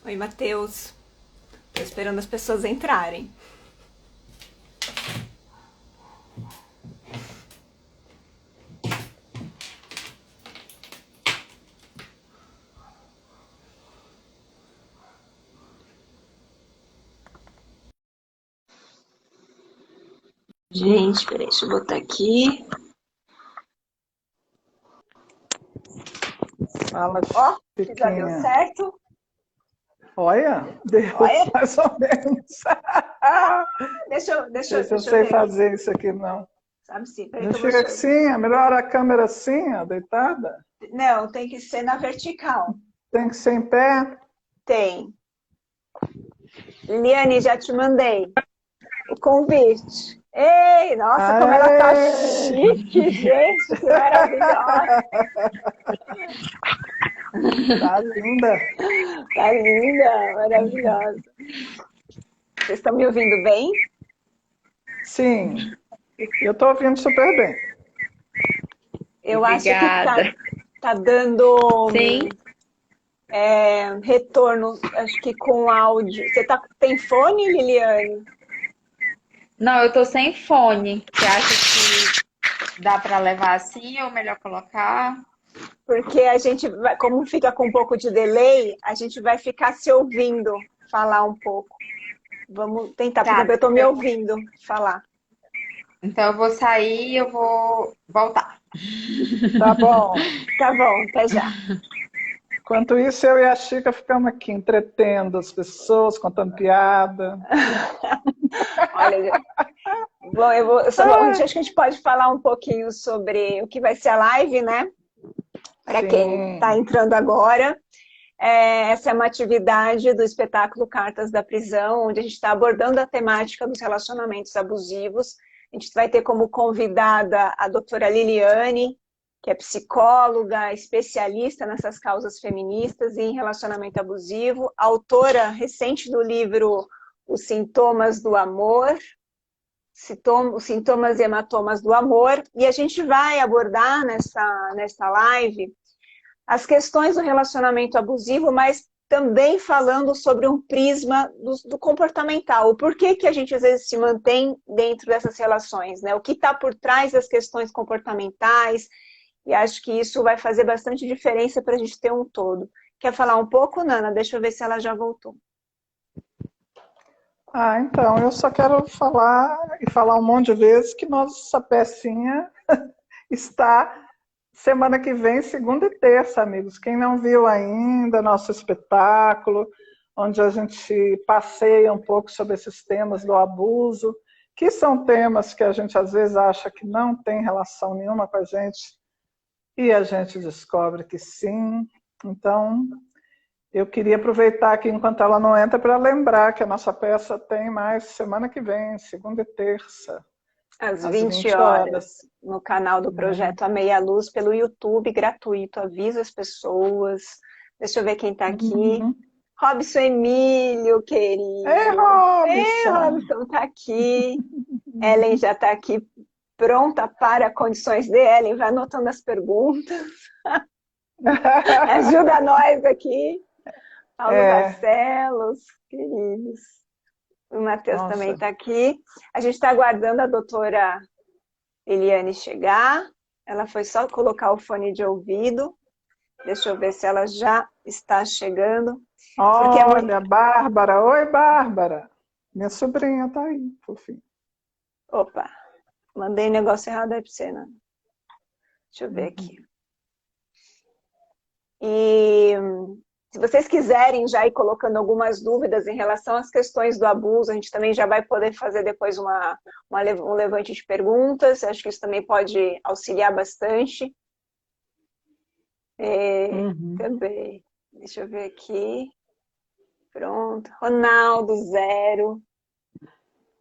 Oi, Matheus. Tô esperando as pessoas entrarem. Gente, peraí, deixa eu botar aqui. Fala, Ó, que já deu Chiquinha. certo. Olha, deu Olha, mais ou menos. deixa eu, deixa Não sei eu, se eu deixa eu sei ver aqui. fazer isso aqui, não. Sabe sim, peraí Não que eu vou fica chamar. assim, é melhor a câmera assim, ó, deitada. Não, tem que ser na vertical. Tem que ser em pé. Tem. Liliane, já te mandei o convite. Ei, nossa, como ela tá Aê! chique, gente, que maravilhosa. Tá linda. Tá linda, maravilhosa. Vocês estão me ouvindo bem? Sim, eu tô ouvindo super bem. Eu acho que Obrigada. tá dando Sim. retorno, acho que com áudio. Tem fone, Liliane? Não, eu tô sem fone. Você acha que dá pra levar assim ou melhor colocar? Porque a gente vai, como fica com um pouco de delay, a gente vai ficar se ouvindo falar um pouco. Vamos tentar, por exemplo, Tá. eu estou me ouvindo falar. Então eu vou sair e eu vou voltar. Tá bom. Tá bom, até já. Enquanto isso, eu e a Chica ficamos aqui entretendo as pessoas, contando piada. Olha, bom, bom, acho que a gente pode falar um pouquinho sobre o que vai ser a live, né? Para quem está Sim. entrando agora. Essa é uma atividade do espetáculo Cartas da Prisão, onde a gente está abordando a temática dos relacionamentos abusivos. A gente vai ter como convidada a doutora Liliane, que é psicóloga, especialista nessas causas feministas e em relacionamento abusivo, autora recente do livro Os Sintomas do Amor, os sintomas e hematomas do amor, e a gente vai abordar nessa live as questões do relacionamento abusivo, mas também falando sobre um prisma do comportamental. O porquê que a gente às vezes se mantém dentro dessas relações, né? O que está por trás das questões comportamentais, e acho que isso vai fazer bastante diferença para a gente ter um todo. Quer falar um pouco, Nana? Deixa eu ver se ela já voltou. Ah, então, eu só quero falar e falar um monte de vezes que nossa pecinha está semana que vem, segunda e terça, amigos. Quem não viu ainda, nosso espetáculo, onde a gente passeia um pouco sobre esses temas do abuso, que são temas que a gente às vezes acha que não tem relação nenhuma com a gente, e a gente descobre que sim. Então, eu queria aproveitar aqui enquanto ela não entra para lembrar que a nossa peça tem mais semana que vem, segunda e terça, Às às 20 20 horas. horas, no canal do Né? Projeto A Meia Luz, pelo YouTube, gratuito. Avisa as pessoas. Deixa eu ver quem está aqui. Uhum. Robson Emílio, Ei, querido. Ei, Robson! Robson está aqui. Ellen já está aqui pronta para condições de Ellen. Vai anotando as perguntas. Ajuda nós aqui. Paulo É, Barcelos, queridos. O Matheus também nossa, está aqui. A gente está aguardando a doutora Eliane chegar. Ela foi só colocar o fone de ouvido. Deixa eu ver se ela já está chegando. Porque é muito. olha, Bárbara, oi Bárbara, minha sobrinha tá aí, fofinha. Opa, mandei o negócio errado aí para você, né? Deixa eu ver aqui. Uhum. E se vocês quiserem já ir colocando algumas dúvidas em relação às questões do abuso, a gente também já vai poder fazer depois um levante de perguntas. Acho que isso também pode auxiliar bastante. Uhum. Também. Deixa eu ver aqui. Pronto. Ronaldo, zero.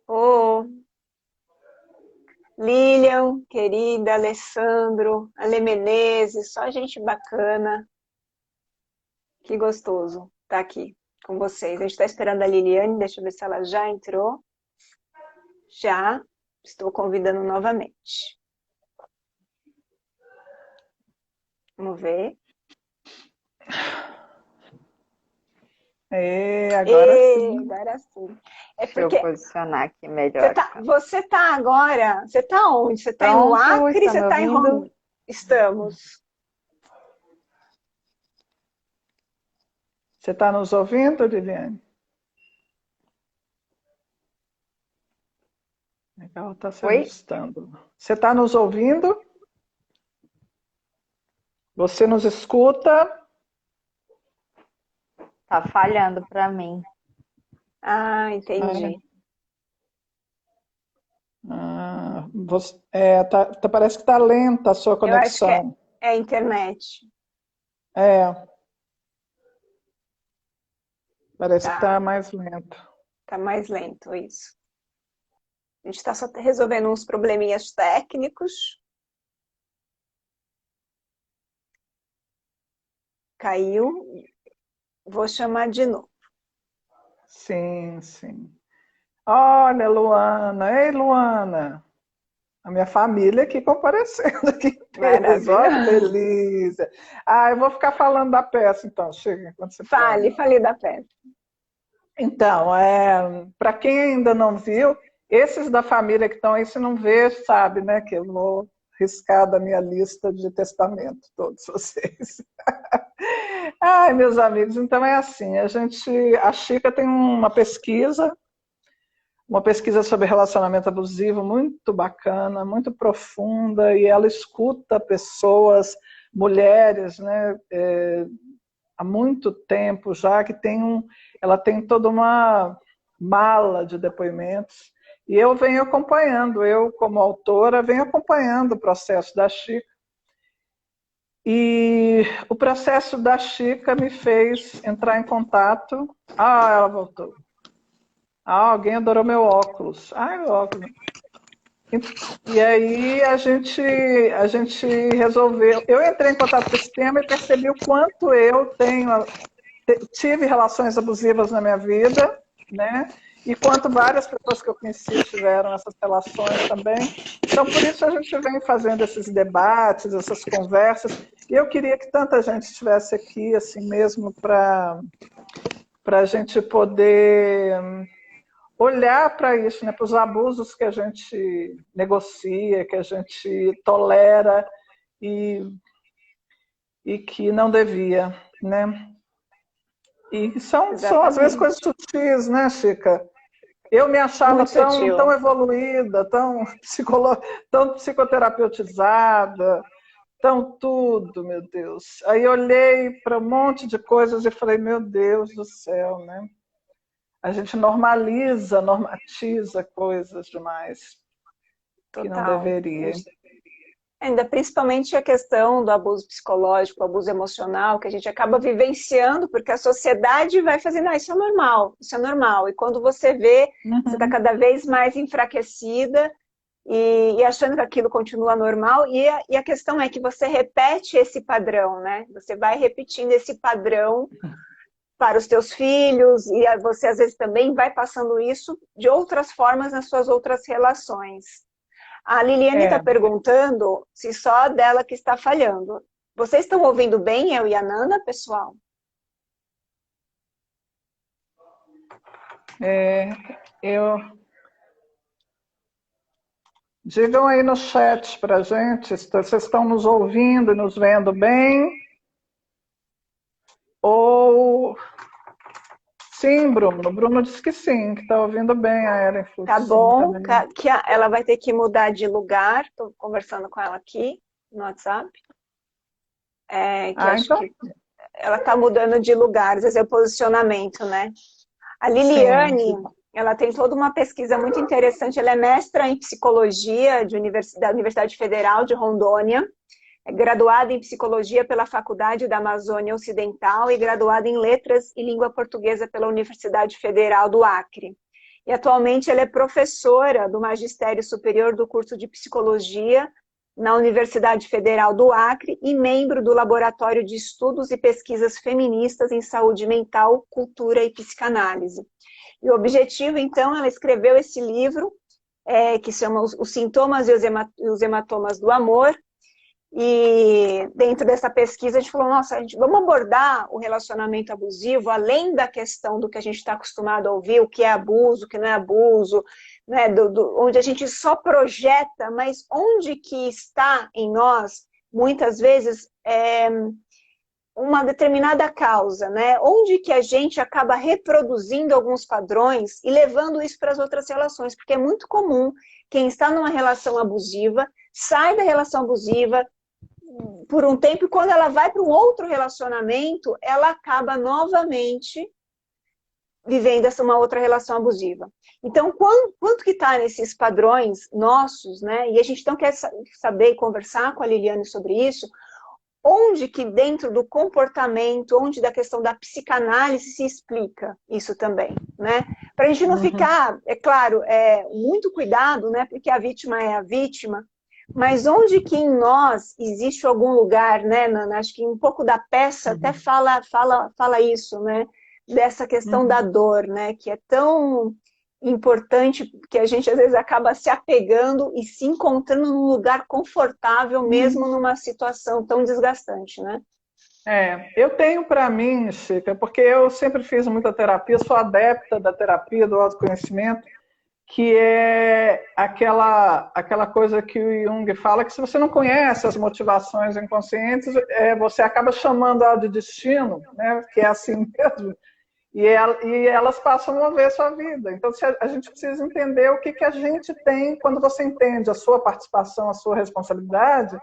Oh, Lilian, querida, Alessandro, Ale Menezes, só gente bacana. Que gostoso estar aqui com vocês. A gente está esperando a Liliane, deixa eu ver se ela já entrou. Já estou convidando novamente. Vamos ver. Agora sim. Agora sim. É Deixa eu porque posicionar aqui melhor. você tá agora, você tá onde? Você tá no Pronto, Acre, está você me tá em ouvindo? Rondônia? Estamos. Você está nos ouvindo, Liliane? Ela está se Oi? ajustando. Você está nos ouvindo? Você nos escuta? Tá falhando para mim. Ah, entendi. Parece que está lenta a sua Eu acho que conexão. é internet. Parece que Tá, está mais lento. tá mais lento isso. A gente está só resolvendo uns probleminhas técnicos. Caiu. Vou chamar de novo. Sim, sim. Olha, Luana. Ei, Luana. A minha família aqui comparecendo aqui em peso. Ó, que Maravilha. delícia. Eu vou ficar falando da peça, então. Chega, quando você puder. Fale da peça. Então, para quem ainda não viu, esses da família que estão aí, se não vê, sabe, né, que eu vou riscar da minha lista de testamento, todos vocês. Ai, meus amigos, então é assim, a Chica tem uma pesquisa sobre relacionamento abusivo muito bacana, muito profunda, e ela escuta pessoas, mulheres, né, há muito tempo já, ela tem toda uma mala de depoimentos, e eu venho acompanhando, eu como autora, venho acompanhando o processo da Chica, e o processo da Chica me fez entrar em contato. Ela voltou. Alguém adorou meu óculos. Meu óculos. E aí a gente resolveu. Eu entrei em contato com esse tema e percebi o quanto eu tive relações abusivas na minha vida, né? E quanto várias pessoas que eu conheci tiveram essas relações também. Então, por isso a gente vem fazendo esses debates, essas conversas. E eu queria que tanta gente estivesse aqui, assim mesmo, para a gente poder olhar para isso, né, para os abusos que a gente negocia, que a gente tolera e que não devia, né? E são às vezes coisas Exatamente. sutis, né, Chica? Eu me achava Muito sutil. tão evoluída, tão psicoterapeutizada, tão tudo, meu Deus. Aí olhei para um monte de coisas e falei, meu Deus do céu, né? A gente normatiza coisas demais que não Total. deveria. Ainda principalmente a questão do abuso psicológico, abuso emocional, que a gente acaba vivenciando, porque a sociedade vai fazendo, isso é normal, isso é normal. E quando você vê, você está cada vez mais enfraquecida e achando que aquilo continua normal. E a questão é que você repete esse padrão, né? Você vai repetindo esse padrão para os teus filhos e você às vezes também vai passando isso de outras formas nas suas outras relações. A Liliane está perguntando se só dela que está falhando. Vocês estão ouvindo bem, eu e a Nana, pessoal? Digam aí no chat para a gente se vocês estão nos ouvindo e nos vendo bem. Ou... Sim, Bruno. O Bruno disse que sim, que está ouvindo bem a Ellen. Tá Sim, bom, também. que ela vai ter que mudar de lugar. Estou conversando com ela aqui no WhatsApp. Acho que ela está mudando de lugar, às vezes é o posicionamento, né? A Liliane, ela tem toda uma pesquisa muito interessante. Ela é mestra em psicologia da Universidade Federal de Rondônia, é graduada em psicologia pela Faculdade da Amazônia Ocidental e graduada em letras e língua portuguesa pela Universidade Federal do Acre. E atualmente ela é professora do Magistério Superior do curso de Psicologia na Universidade Federal do Acre e membro do Laboratório de Estudos e Pesquisas Feministas em Saúde Mental, Cultura e Psicanálise. E o objetivo, então, ela escreveu esse livro, que se chama Os Sintomas e os Hematomas do Amor, E dentro dessa pesquisa a gente falou, nossa, vamos abordar o relacionamento abusivo, além da questão do que a gente está acostumado a ouvir, o que é abuso, o que não é abuso, né, onde a gente só projeta, mas onde que está em nós, muitas vezes, uma determinada causa, né? Onde que a gente acaba reproduzindo alguns padrões e levando isso para as outras relações, porque é muito comum quem está numa relação abusiva, sai da relação abusiva por um tempo, e quando ela vai para um outro relacionamento, ela acaba novamente vivendo uma outra relação abusiva. Então, quanto que está nesses padrões nossos, né? E a gente então quer saber e conversar com a Liliane sobre isso, onde que dentro do comportamento, onde da questão da psicanálise se explica isso também, né? Para a gente não ficar, é claro, muito cuidado, né? Porque a vítima é a vítima, mas onde que em nós existe algum lugar, né? Acho que um pouco da peça até fala isso, né? Dessa questão da dor, né? Que é tão importante que a gente às vezes acaba se apegando e se encontrando num lugar confortável, mesmo numa situação tão desgastante, né? Eu tenho para mim, Chica, porque eu sempre fiz muita terapia, sou adepta da terapia, do autoconhecimento, que é aquela coisa que o Jung fala, que se você não conhece as motivações inconscientes, você acaba chamando ela de destino, né? Que é assim mesmo, e elas passam a mover a sua vida. Então, a gente precisa entender o que a gente tem. Quando você entende a sua participação, a sua responsabilidade,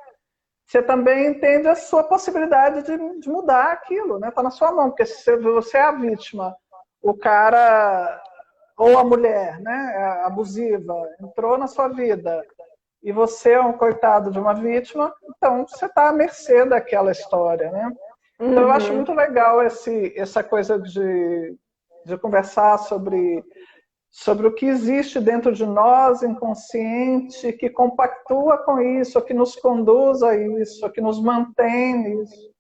você também entende a sua possibilidade de mudar aquilo, né? Está na sua mão, porque se você é a vítima, o cara ou a mulher, né, abusiva, entrou na sua vida e você é um coitado de uma vítima, então você está à mercê daquela história, né? Então eu acho muito legal essa coisa de conversar sobre o que existe dentro de nós, inconsciente, que compactua com isso, que nos conduz a isso, que nos mantém nisso.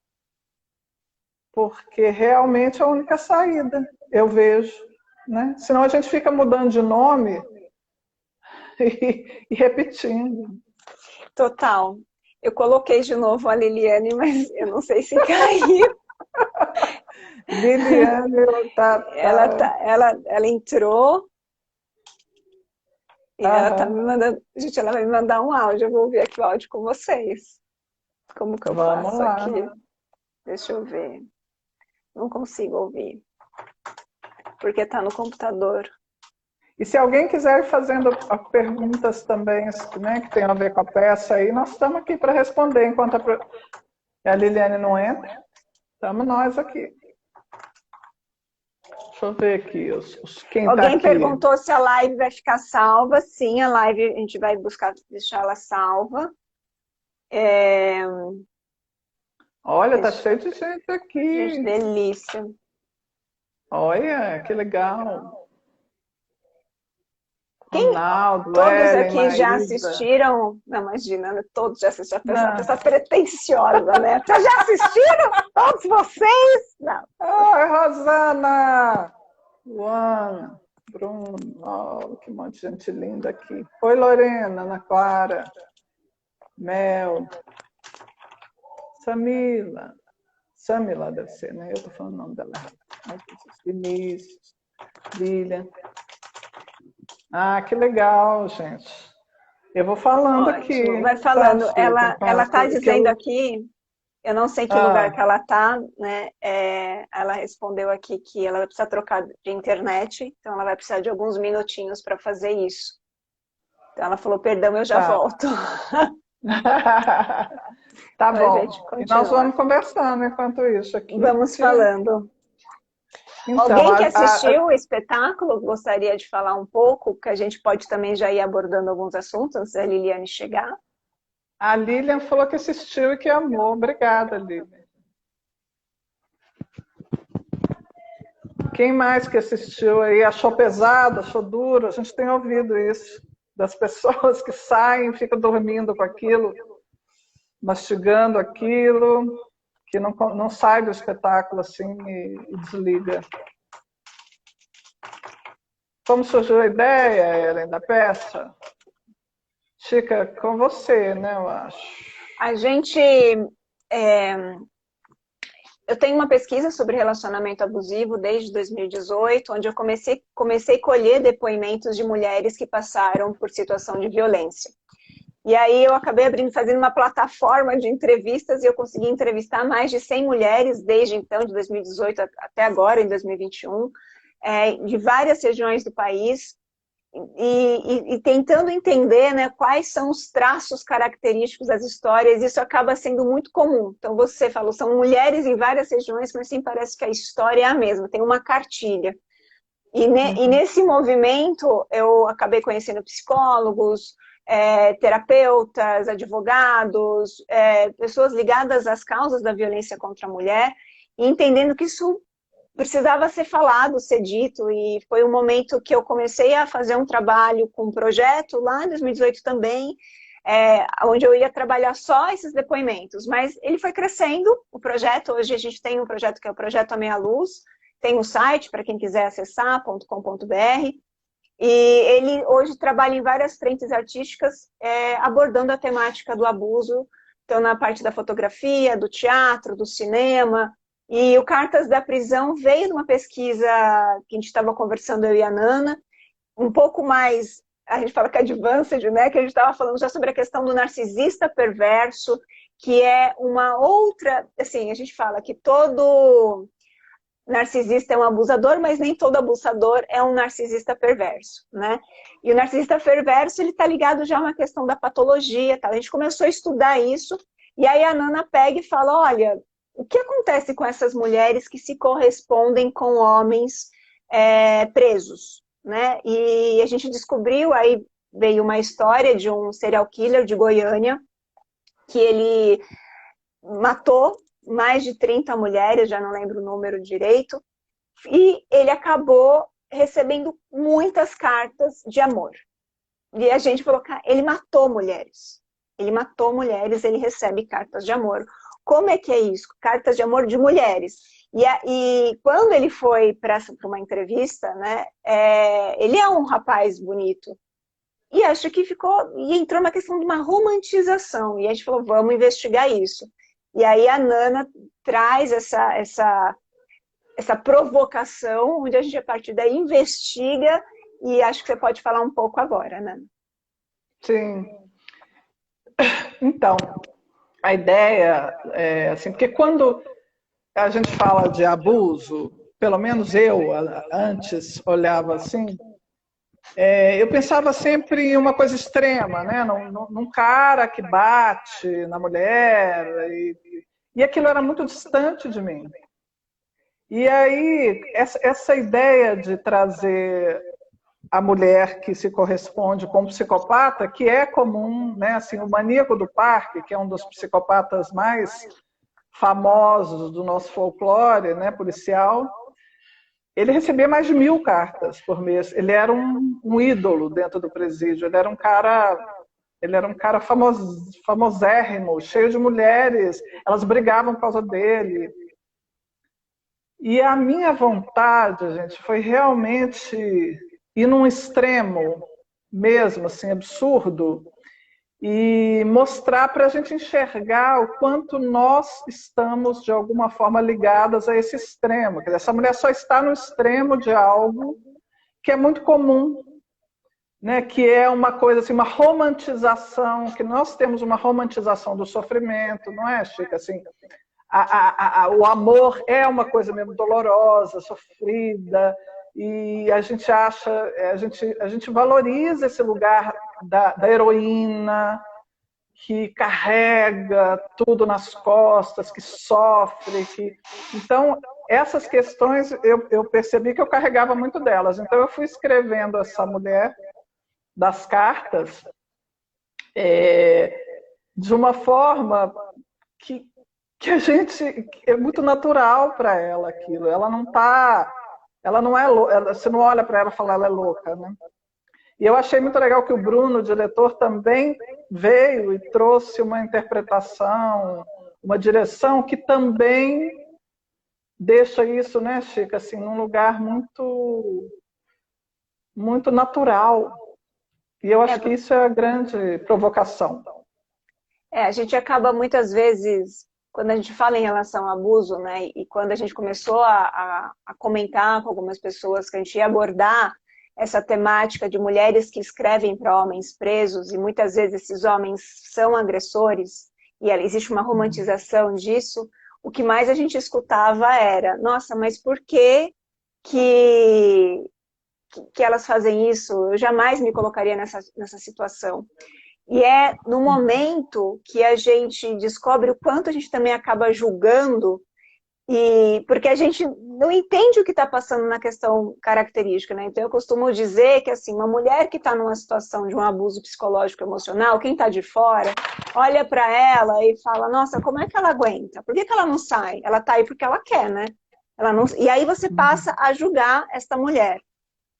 Porque realmente é a única saída, eu vejo. Né? Senão a gente fica mudando de nome e repetindo. Total. Eu coloquei de novo a Liliane, mas eu não sei se caiu. Liliane, ela entrou e ela tá me mandando. Gente, ela vai me mandar um áudio. Eu vou ouvir aqui o áudio com vocês. Como que eu faço lá. aqui? Deixa eu ver. Não consigo ouvir. Porque tá no computador. E se alguém quiser ir fazendo perguntas também, né, que tem a ver com a peça aí, nós estamos aqui para responder enquanto a Liliane não entra. Estamos nós aqui. Deixa eu ver aqui. Quem Alguém tá aqui. perguntou se a live vai ficar salva. Sim, a live a gente vai buscar deixar ela salva. Olha, tá cheio de gente aqui. Gente, delícia. Olha, que legal. Ronaldo, todos Ellen, aqui Maísa. Já assistiram? Não, imagina, todos já assistiram. A pessoa pretensiosa, né? Vocês já assistiram? Todos vocês? Não. Oi, Rosana! Luana, Bruno, oh, que monte de gente linda aqui. Oi, Lorena, Ana Clara, Mel, Samila deve ser, né? Eu tô falando o nome dela. Vinícius, Lilian. Ah, que legal, gente. Eu vou falando aqui. Vai falando. Ela está dizendo aqui, eu não sei que lugar que ela está, né? Ela respondeu aqui que ela vai precisar trocar de internet, então ela vai precisar de alguns minutinhos para fazer isso. Então ela falou, perdão, eu já volto. Tá bom. E nós vamos conversando enquanto isso aqui. Vamos falando. Então, alguém que assistiu o espetáculo gostaria de falar um pouco, que a gente pode também já ir abordando alguns assuntos antes da Liliane chegar? A Lilian falou que assistiu e que amou. Obrigada, Lilian. Quem mais que assistiu aí achou pesado, achou duro? A gente tem ouvido isso das pessoas que saem, ficam dormindo com aquilo, mastigando aquilo, que não sai do espetáculo assim e desliga. Como surgiu a ideia, Ellen, da peça? Chica, com você, né, eu acho. A gente... eu tenho uma pesquisa sobre relacionamento abusivo desde 2018, onde eu comecei a colher depoimentos de mulheres que passaram por situação de violência. E aí eu acabei fazendo uma plataforma de entrevistas e eu consegui entrevistar mais de 100 mulheres desde então, de 2018 até agora, em 2021, de várias regiões do país, e tentando entender, né, quais são os traços característicos das histórias. Isso acaba sendo muito comum. Então você falou, são mulheres em várias regiões, mas sim parece que a história é a mesma, tem uma cartilha. E nesse movimento eu acabei conhecendo psicólogos, terapeutas, advogados, pessoas ligadas às causas da violência contra a mulher, e entendendo que isso precisava ser falado, ser dito, e foi um momento que eu comecei a fazer um trabalho com um projeto, lá em 2018 também, onde eu ia trabalhar só esses depoimentos, mas ele foi crescendo, o projeto. Hoje a gente tem um projeto que é o Projeto A Meia Luz, tem um site para quem quiser acessar, .com.br, e ele hoje trabalha em várias frentes artísticas, abordando a temática do abuso, então na parte da fotografia, do teatro, do cinema. E o Cartas da Prisão veio de uma pesquisa que a gente estava conversando, eu e a Nana, um pouco mais, a gente fala que advanced, né? Que a gente estava falando já sobre a questão do narcisista perverso, que é uma outra, assim, a gente fala que todo narcisista é um abusador, mas nem todo abusador é um narcisista perverso, né? E o narcisista perverso, ele está ligado já a uma questão da patologia, tá? A gente começou a estudar isso, e aí a Nana pega e fala, olha, o que acontece com essas mulheres que se correspondem com homens presos, né? E a gente descobriu, aí veio uma história de um serial killer de Goiânia, que ele matou mais de 30 mulheres, já não lembro o número direito, e ele acabou recebendo muitas cartas de amor. E a gente falou, cara, ele matou mulheres. Ele matou mulheres, ele recebe cartas de amor. Como é que é isso? Cartas de amor de mulheres. E quando ele foi para uma entrevista, né, ele é um rapaz bonito. E acho que entrou uma questão de uma romantização. E a gente falou, vamos investigar isso. E aí a Nana traz essa provocação, onde a gente, a partir daí, investiga, e acho que você pode falar um pouco agora, Nana. Sim. Então, a ideia é assim, porque quando a gente fala de abuso, pelo menos eu antes olhava assim, eu pensava sempre em uma coisa extrema, né? Num cara que bate na mulher, e aquilo era muito distante de mim. E aí, essa ideia de trazer a mulher que se corresponde com um psicopata, que é comum, né? Assim, o Maníaco do Parque, que é um dos psicopatas mais famosos do nosso folclore, né, policial, ele recebia mais de 1000 cartas por mês. Ele era um ídolo dentro do presídio. Ele era um cara famosérrimo, cheio de mulheres. Elas brigavam por causa dele. E a minha vontade, gente, foi realmente ir num extremo mesmo, assim, absurdo, e mostrar para a gente enxergar o quanto nós estamos, de alguma forma, ligadas a esse extremo. Quer dizer, essa mulher só está no extremo de algo que é muito comum, né? Que é uma coisa assim, uma romantização, que nós temos uma romantização do sofrimento, não é, Chica? Assim, o amor é uma coisa mesmo dolorosa, sofrida, e a gente acha, a gente valoriza esse lugar da heroína, que carrega tudo nas costas, que sofre. Então, essas questões eu percebi que eu carregava muito delas. Então, eu fui escrevendo essa mulher das cartas de uma forma que a gente é muito natural para ela aquilo. Ela não é louca. Você não olha para ela e fala ela é louca, né? E eu achei muito legal que o Bruno, o diretor, também veio e trouxe uma interpretação, uma direção que também deixa isso, né, Chica, assim, num lugar muito, muito natural. E eu acho que isso é a grande provocação. A gente acaba muitas vezes, quando a gente fala em relação ao abuso, né, e quando a gente começou a comentar com algumas pessoas que a gente ia abordar essa temática de mulheres que escrevem para homens presos, e muitas vezes esses homens são agressores, e existe uma romantização disso, o que mais a gente escutava era, nossa, mas por que elas fazem isso? Eu jamais me colocaria nessa situação. E é no momento que a gente descobre o quanto a gente também acaba julgando, porque a gente não entende o que está passando na questão característica, né? Então eu costumo dizer que assim, uma mulher que está numa situação de um abuso psicológico emocional, quem está de fora, olha para ela e fala, nossa, como é que ela aguenta? Por que ela não sai? Ela está aí porque ela quer, né? Ela não... E aí você passa a julgar esta mulher.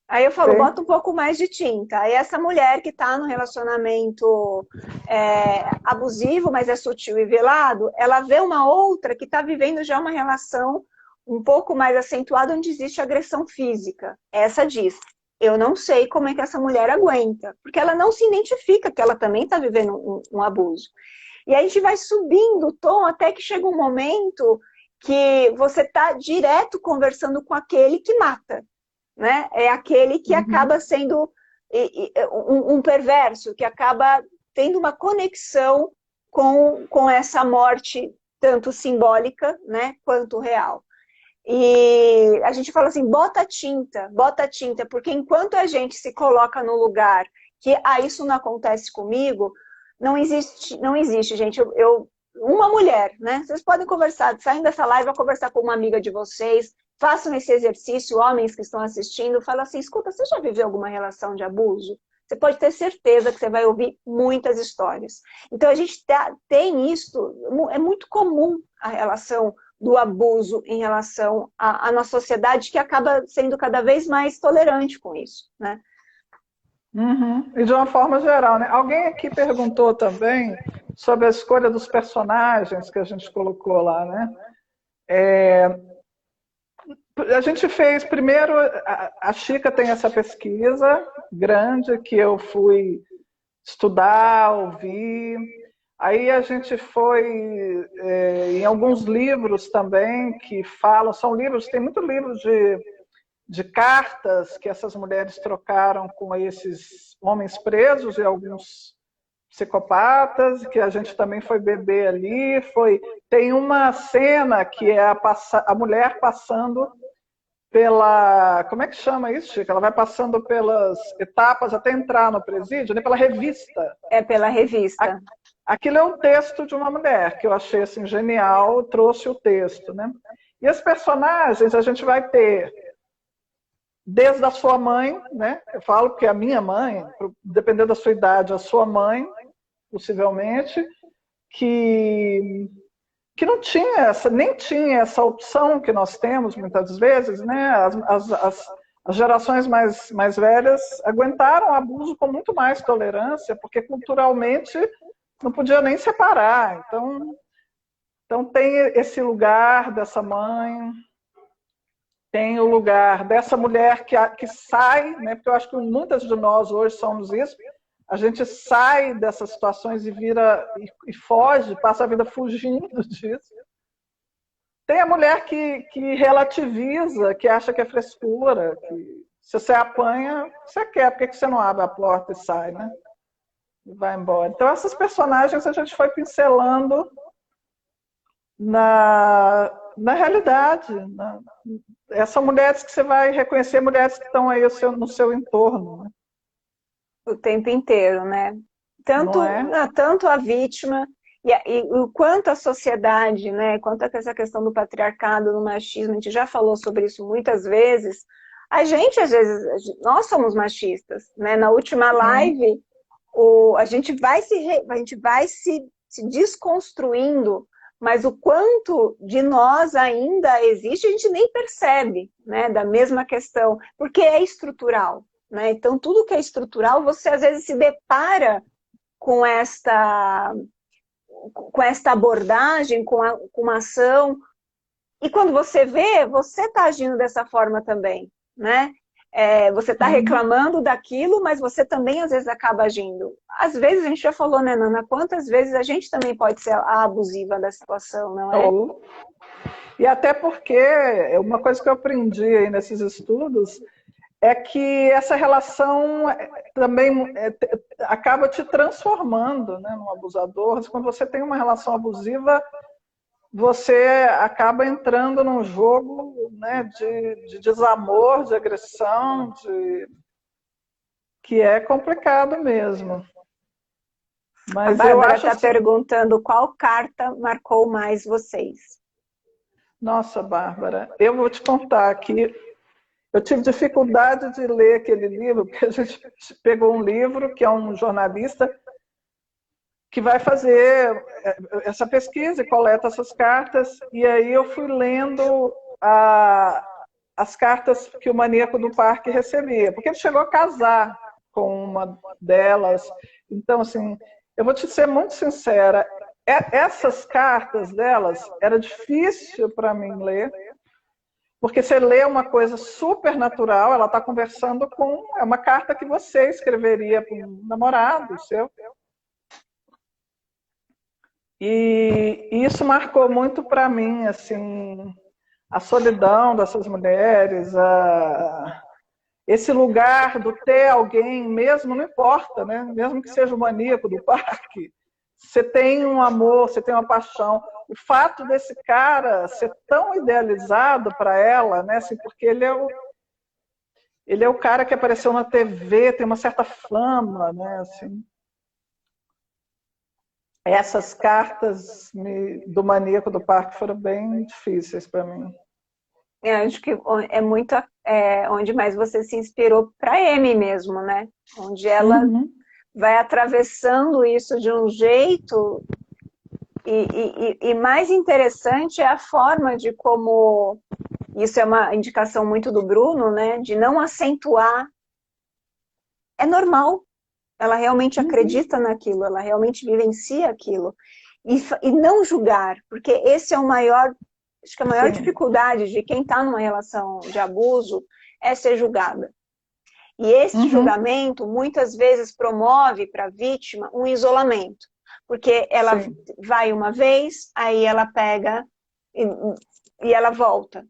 Aí eu falo, bota um pouco mais de tinta. Aí essa mulher que está no relacionamento abusivo, mas é sutil e velado, ela vê uma outra que está vivendo já uma relação um pouco mais acentuada, onde existe agressão física. Essa diz, eu não sei como é que essa mulher aguenta, porque ela não se identifica que ela também está vivendo um abuso. E aí a gente vai subindo o tom até que chega um momento que você está direto conversando com aquele que mata. Né? É aquele que acaba sendo um perverso, que acaba tendo uma conexão com essa morte, tanto simbólica, né, quanto real. E a gente fala assim, bota tinta, porque enquanto a gente se coloca no lugar que isso não acontece comigo, não existe, gente. Uma mulher, né? Vocês podem conversar, saindo dessa live, vou conversar com uma amiga de vocês, façam esse exercício, homens que estão assistindo, fala assim, escuta, você já viveu alguma relação de abuso? Você pode ter certeza que você vai ouvir muitas histórias. Então, a gente tem isso, é muito comum a relação do abuso em relação à nossa sociedade, que acaba sendo cada vez mais tolerante com isso, né? E de uma forma geral, né? Alguém aqui perguntou também sobre a escolha dos personagens que a gente colocou lá, né? A gente fez, primeiro, a Chica tem essa pesquisa grande que eu fui estudar, ouvir. Aí a gente foi em alguns livros também que falam, são livros, tem muito livro de cartas que essas mulheres trocaram com esses homens presos e alguns psicopatas, que a gente também foi beber ali. Tem uma cena que é a mulher passando pela... Como é que chama isso, Chica? Ela vai passando pelas etapas até entrar no presídio, né? Pela revista. É pela revista. Aquilo é um texto de uma mulher, que eu achei assim, genial, trouxe o texto, né? E as personagens a gente vai ter desde a sua mãe, né? Eu falo que a minha mãe, dependendo da sua idade, a sua mãe, possivelmente, que não tinha nem tinha essa opção que nós temos muitas vezes, né? As gerações mais velhas aguentaram o abuso com muito mais tolerância, porque culturalmente não podia nem separar. Então tem esse lugar dessa mãe, tem o lugar dessa mulher que sai, né? Porque eu acho que muitas de nós hoje somos isso. A gente sai dessas situações e vira e foge, passa a vida fugindo disso. Tem a mulher que relativiza, que acha que é frescura, que se você apanha, você quer, por que você não abre a porta e sai, né? E vai embora. Então essas personagens a gente foi pincelando na realidade. São mulheres que você vai reconhecer, mulheres que estão aí no seu entorno, né? O tempo inteiro, né? Tanto a vítima e o quanto a sociedade, né? Quanto a essa questão do patriarcado, do machismo, a gente já falou sobre isso muitas vezes. Às vezes, nós somos machistas, né? Na última live, a gente vai se desconstruindo, mas o quanto de nós ainda existe, a gente nem percebe, né? Da mesma questão, porque é estrutural. Né? Então, tudo que é estrutural, você às vezes se depara com esta abordagem, com uma ação, e quando você vê, você está agindo dessa forma também. Né? Você está reclamando daquilo, mas você também às vezes acaba agindo. Às vezes, a gente já falou, né, Nana, quantas vezes a gente também pode ser a abusiva da situação, não é? E até porque, uma coisa que eu aprendi aí nesses estudos, é que essa relação também acaba te transformando, né, num abusador. Quando você tem uma relação abusiva, você acaba entrando num jogo, né, de desamor, de agressão, que é complicado mesmo. Mas a Bárbara está assim, perguntando qual carta marcou mais vocês. Nossa, Bárbara, eu vou te contar que eu tive dificuldade de ler aquele livro, porque a gente pegou um livro que é um jornalista que vai fazer essa pesquisa e coleta essas cartas, e aí eu fui lendo as cartas que o maníaco do parque recebia, porque ele chegou a casar com uma delas. Então, assim, eu vou te ser muito sincera, essas cartas delas era difícil para mim ler, porque você lê uma coisa super natural, ela está conversando é uma carta que você escreveria para um namorado seu. E isso marcou muito para mim, assim, a solidão dessas mulheres, esse lugar do ter alguém, mesmo, não importa, né? Mesmo que seja o maníaco do parque, você tem um amor, você tem uma paixão. O fato desse cara ser tão idealizado para ela, né? Assim, porque ele é o cara que apareceu na TV, tem uma certa fama, né? Assim, essas cartas do maníaco do parque foram bem difíceis para mim. Eu acho que é muito onde mais você se inspirou para a Amy mesmo, né? Onde ela vai atravessando isso de um jeito e mais interessante é a forma de como, isso é uma indicação muito do Bruno, né? De não acentuar. É normal. Ela realmente acredita naquilo, ela realmente vivencia aquilo. E não julgar, porque esse é o maior, acho que a maior dificuldade de quem está numa relação de abuso é ser julgada. E esse julgamento muitas vezes promove para a vítima um isolamento, porque ela vai uma vez, aí ela pega e ela volta.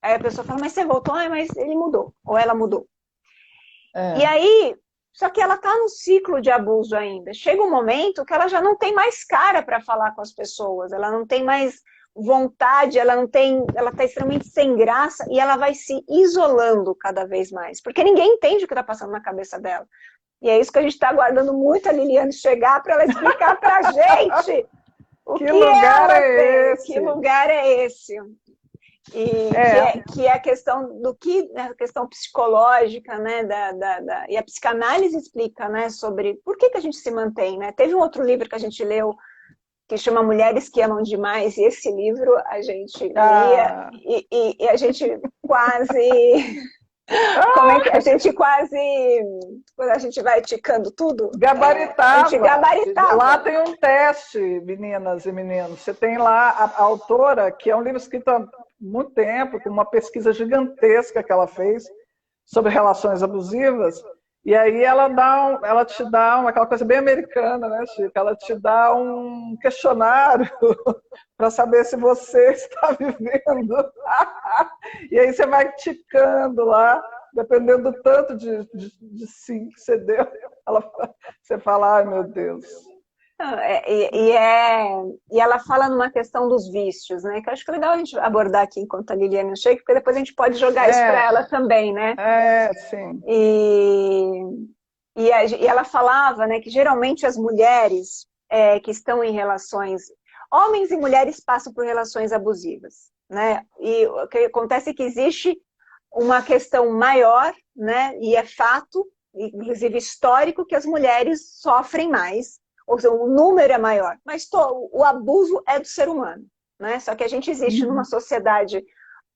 Aí a pessoa fala, mas você voltou? Ah, mas ele mudou, ou ela mudou. E aí, só que ela está no ciclo de abuso ainda. Chega um momento que ela já não tem mais cara para falar com as pessoas, ela não tem mais vontade, ela está extremamente sem graça e ela vai se isolando cada vez mais, porque ninguém entende o que está passando na cabeça dela. E é isso que a gente está aguardando muito a Liliane chegar para ela explicar para a gente que lugar é esse? Que lugar é esse? Que é a questão do que a questão psicológica, né, e a psicanálise explica, né, sobre por que a gente se mantém, né? Teve um outro livro que a gente leu que chama Mulheres que Amam Demais, e esse livro a gente lia e a gente quase como é que a gente quase, quando a gente vai ticando tudo, gabaritava. A gente gabaritava. Lá tem um teste, meninas e meninos. Você tem lá a autora, que é um livro escrito há muito tempo, com uma pesquisa gigantesca que ela fez sobre relações abusivas. E aí ela te dá aquela coisa bem americana, né, Chico? Ela te dá um questionário para saber se você está vivendo. E aí você vai ticando lá, dependendo do tanto de sim que você deu. Você fala, ai meu Deus. E ela fala numa questão dos vícios, né? Que eu acho que é legal a gente abordar aqui enquanto a Liliane chega, porque depois a gente pode jogar isso para ela também, né? Sim. E ela falava, né, que geralmente as mulheres que estão em relações, homens e mulheres passam por relações abusivas, né? E o que acontece é que existe uma questão maior, né? E é fato, inclusive histórico, que as mulheres sofrem mais. Ou seja, o número é maior, mas o abuso é do ser humano, né? Só que a gente existe numa sociedade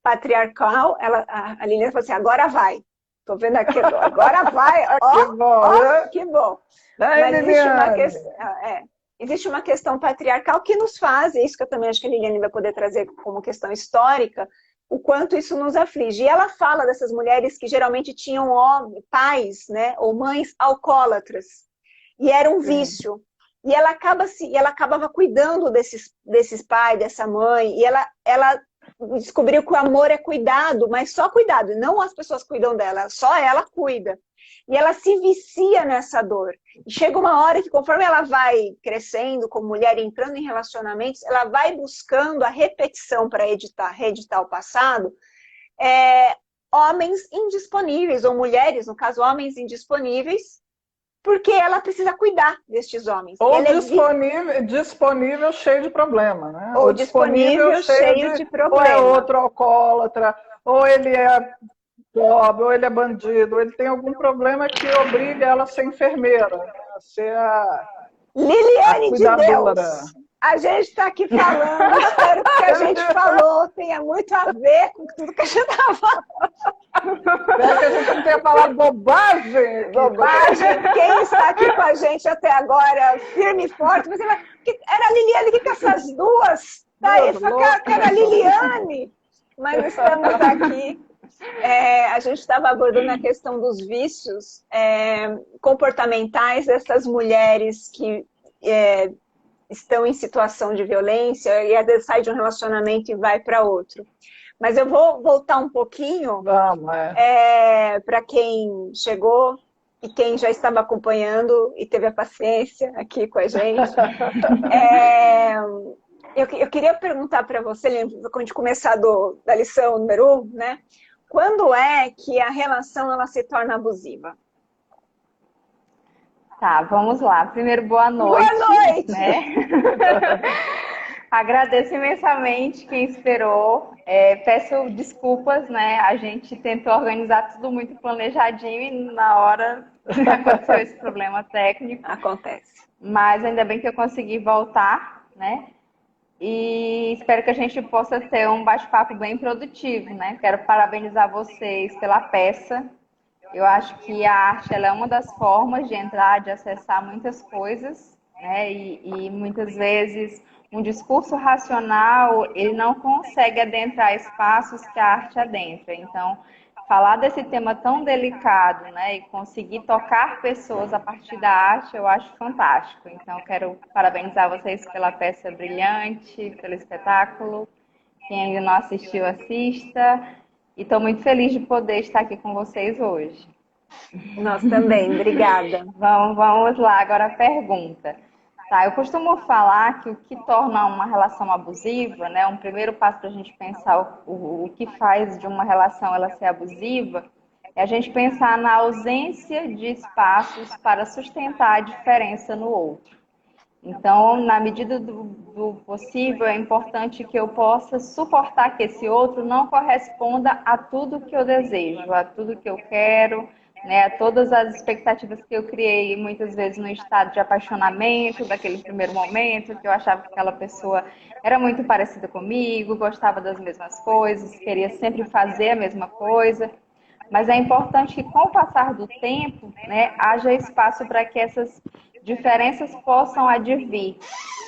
patriarcal, a Liliane falou assim, agora vai. Tô vendo aqui, agora vai. Que bom. Mas existe uma questão patriarcal que nos faz, é isso que eu também acho que a Liliane vai poder trazer como questão histórica, o quanto isso nos aflige. E ela fala dessas mulheres que geralmente tinham pais, né, ou mães alcoólatras, e era um vício. E ela acabava cuidando desses pais, dessa mãe, e ela descobriu que o amor é cuidado, mas só cuidado, não as pessoas cuidam dela, só ela cuida. E ela se vicia nessa dor. E chega uma hora que, conforme ela vai crescendo como mulher, entrando em relacionamentos, ela vai buscando a repetição para reeditar o passado, homens indisponíveis, ou mulheres, no caso, homens indisponíveis, porque ela precisa cuidar destes homens. Ou disponível cheio de problema, né? Ou disponível cheio de problema. Ou é outro alcoólatra, ou ele é pobre, ou ele é bandido, ou ele tem algum problema que obriga ela a ser enfermeira, né? A ser Liliane de cuidadora. Deus, a gente está aqui falando, espero que o que a gente falou tenha muito a ver com tudo que a gente está falando. Espero que a gente não tenha falado bobagem. Bobagem. Quem está aqui com a gente até agora, firme e forte, você vai... Era a Liliane, o que essas duas? Tá aí, que era a Liliane. Mas estamos aqui. A gente estava abordando a questão dos vícios comportamentais dessas mulheres que estão em situação de violência e às vezes sai de um relacionamento e vai para outro. Mas eu vou voltar um pouquinho para quem chegou e quem já estava acompanhando e teve a paciência aqui com a gente. Eu queria perguntar para você, quando a gente começar da lição número 1, né? Quando é que a relação ela se torna abusiva? Tá, vamos lá. Primeiro, boa noite. Boa noite! Né? Agradeço imensamente quem esperou. Peço desculpas, né? A gente tentou organizar tudo muito planejadinho e na hora aconteceu esse problema técnico. Acontece. Mas ainda bem que eu consegui voltar, né? E espero que a gente possa ter um bate-papo bem produtivo, né? Quero parabenizar vocês pela peça. Eu acho que a arte ela é uma das formas de entrar, de acessar muitas coisas, né? E muitas vezes um discurso racional ele não consegue adentrar espaços que a arte adentra. Então, falar desse tema tão delicado, né? E conseguir tocar pessoas a partir da arte, eu acho fantástico. Então, eu quero parabenizar vocês pela peça brilhante, pelo espetáculo. Quem ainda não assistiu, assista. E estou muito feliz de poder estar aqui com vocês hoje. Nós também, obrigada. Vamos lá, agora a pergunta. Tá, eu costumo falar que o que torna uma relação abusiva, né, um primeiro passo para a gente pensar o que faz de uma relação ela ser abusiva, é a gente pensar na ausência de espaços para sustentar a diferença no outro. Então, na medida do possível, é importante que eu possa suportar que esse outro não corresponda a tudo que eu desejo, a tudo que eu quero, né, a todas as expectativas que eu criei, muitas vezes no estado de apaixonamento, daquele primeiro momento, que eu achava que aquela pessoa era muito parecida comigo, gostava das mesmas coisas, queria sempre fazer a mesma coisa. Mas é importante que, com o passar do tempo, né, haja espaço para que essas diferenças possam advir.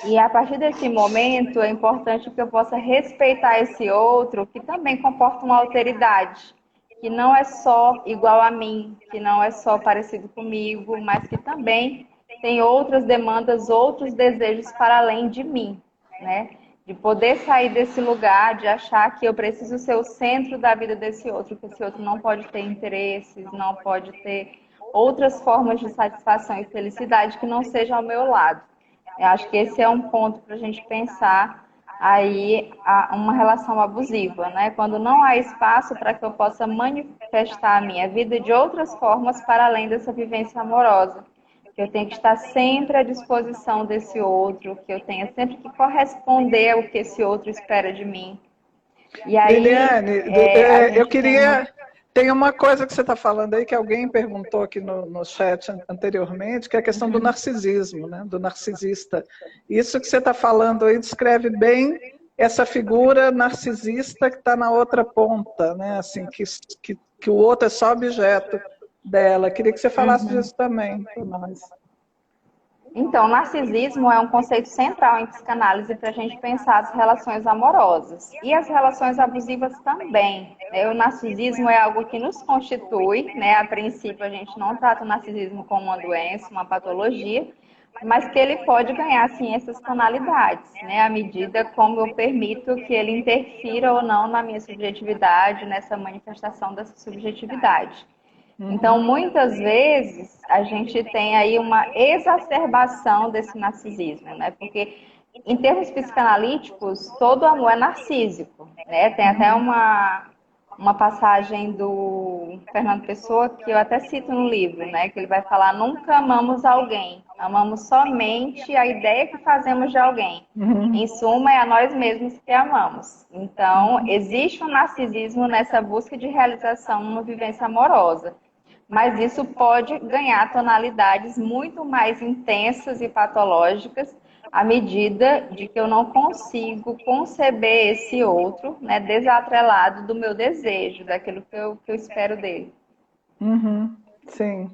E a partir desse momento, é importante que eu possa respeitar esse outro, que também comporta uma alteridade, que não é só igual a mim, que não é só parecido comigo, mas que também tem outras demandas, outros desejos para além de mim, né? De poder sair desse lugar, de achar que eu preciso ser o centro da vida desse outro, que esse outro não pode ter interesses, não pode ter outras formas de satisfação e felicidade que não sejam ao meu lado. Eu acho que esse é um ponto para a gente pensar aí uma relação abusiva, né? Quando não há espaço para que eu possa manifestar a minha vida de outras formas para além dessa vivência amorosa. Que eu tenho que estar sempre à disposição desse outro, que eu tenha sempre que corresponder ao que esse outro espera de mim. E aí, Liliane, eu queria... Tem uma coisa que você está falando aí, que alguém perguntou aqui no chat anteriormente, que é a questão do narcisismo, né? Do narcisista. Isso que você está falando aí descreve bem essa figura narcisista que está na outra ponta, né? Assim, que o outro é só objeto dela. Queria que você falasse disso também para nós. Então, narcisismo é um conceito central em psicanálise para a gente pensar as relações amorosas e as relações abusivas também. O narcisismo é algo que nos constitui, né? A princípio, a gente não trata o narcisismo como uma doença, uma patologia, mas que ele pode ganhar, sim, essas tonalidades, né? À medida como eu permito que ele interfira ou não na minha subjetividade, nessa manifestação dessa subjetividade. Então, muitas vezes, a gente tem aí uma exacerbação desse narcisismo, né? Porque, em termos psicanalíticos, todo amor é narcísico, né? Tem até uma passagem do Fernando Pessoa, que eu até cito no livro, né? Que ele vai falar, nunca amamos alguém, amamos somente a ideia que fazemos de alguém. Em suma, é a nós mesmos que amamos. Então, existe um narcisismo nessa busca de realização numa vivência amorosa. Mas isso pode ganhar tonalidades muito mais intensas e patológicas à medida de que eu não consigo conceber esse outro, né, desatrelado do meu desejo, daquilo que eu espero dele. Sim.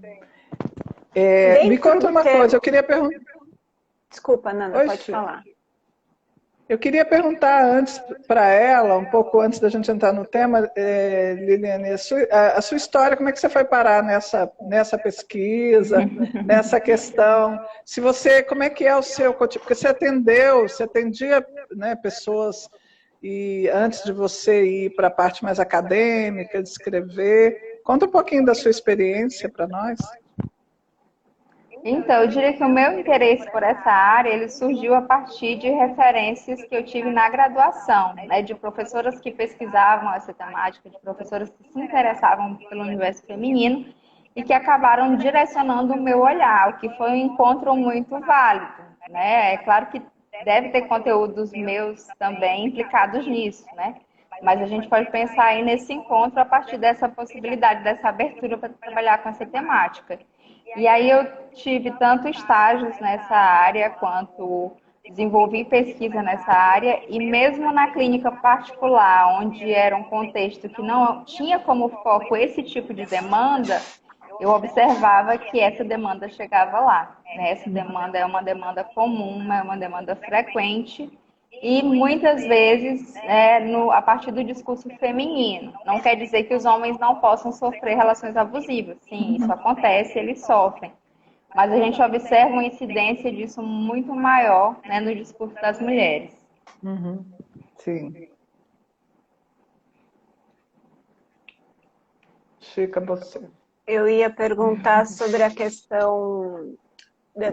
Me conta uma coisa, eu queria perguntar... Desculpa, Nanda, pode falar. Eu queria perguntar antes para ela, um pouco antes da gente entrar no tema, Liliane, a sua história, como é que você foi parar nessa pesquisa, nessa questão? Se você, como é que é o seu cotidiano? Porque você atendia, né, pessoas, e antes de você ir para a parte mais acadêmica, de escrever, conta um pouquinho da sua experiência para nós. Então, eu diria que o meu interesse por essa área, ele surgiu a partir de referências que eu tive na graduação, né, de professoras que pesquisavam essa temática, de professoras que se interessavam pelo universo feminino e que acabaram direcionando o meu olhar, o que foi um encontro muito válido, né? É claro que deve ter conteúdos meus também implicados nisso, né? Mas a gente pode pensar aí nesse encontro a partir dessa possibilidade, dessa abertura para trabalhar com essa temática. E aí eu tive tanto estágios nessa área, quanto desenvolvi pesquisa nessa área, e mesmo na clínica particular, onde era um contexto que não tinha como foco esse tipo de demanda, eu observava que essa demanda chegava lá. Essa demanda é uma demanda comum, é uma demanda frequente, e muitas vezes a partir do discurso feminino. Não quer dizer que os homens não possam sofrer relações abusivas. Sim, isso acontece, eles sofrem. Mas a gente observa uma incidência disso muito maior, né, no discurso das mulheres. Sim. Chica, você. Eu ia perguntar sobre a questão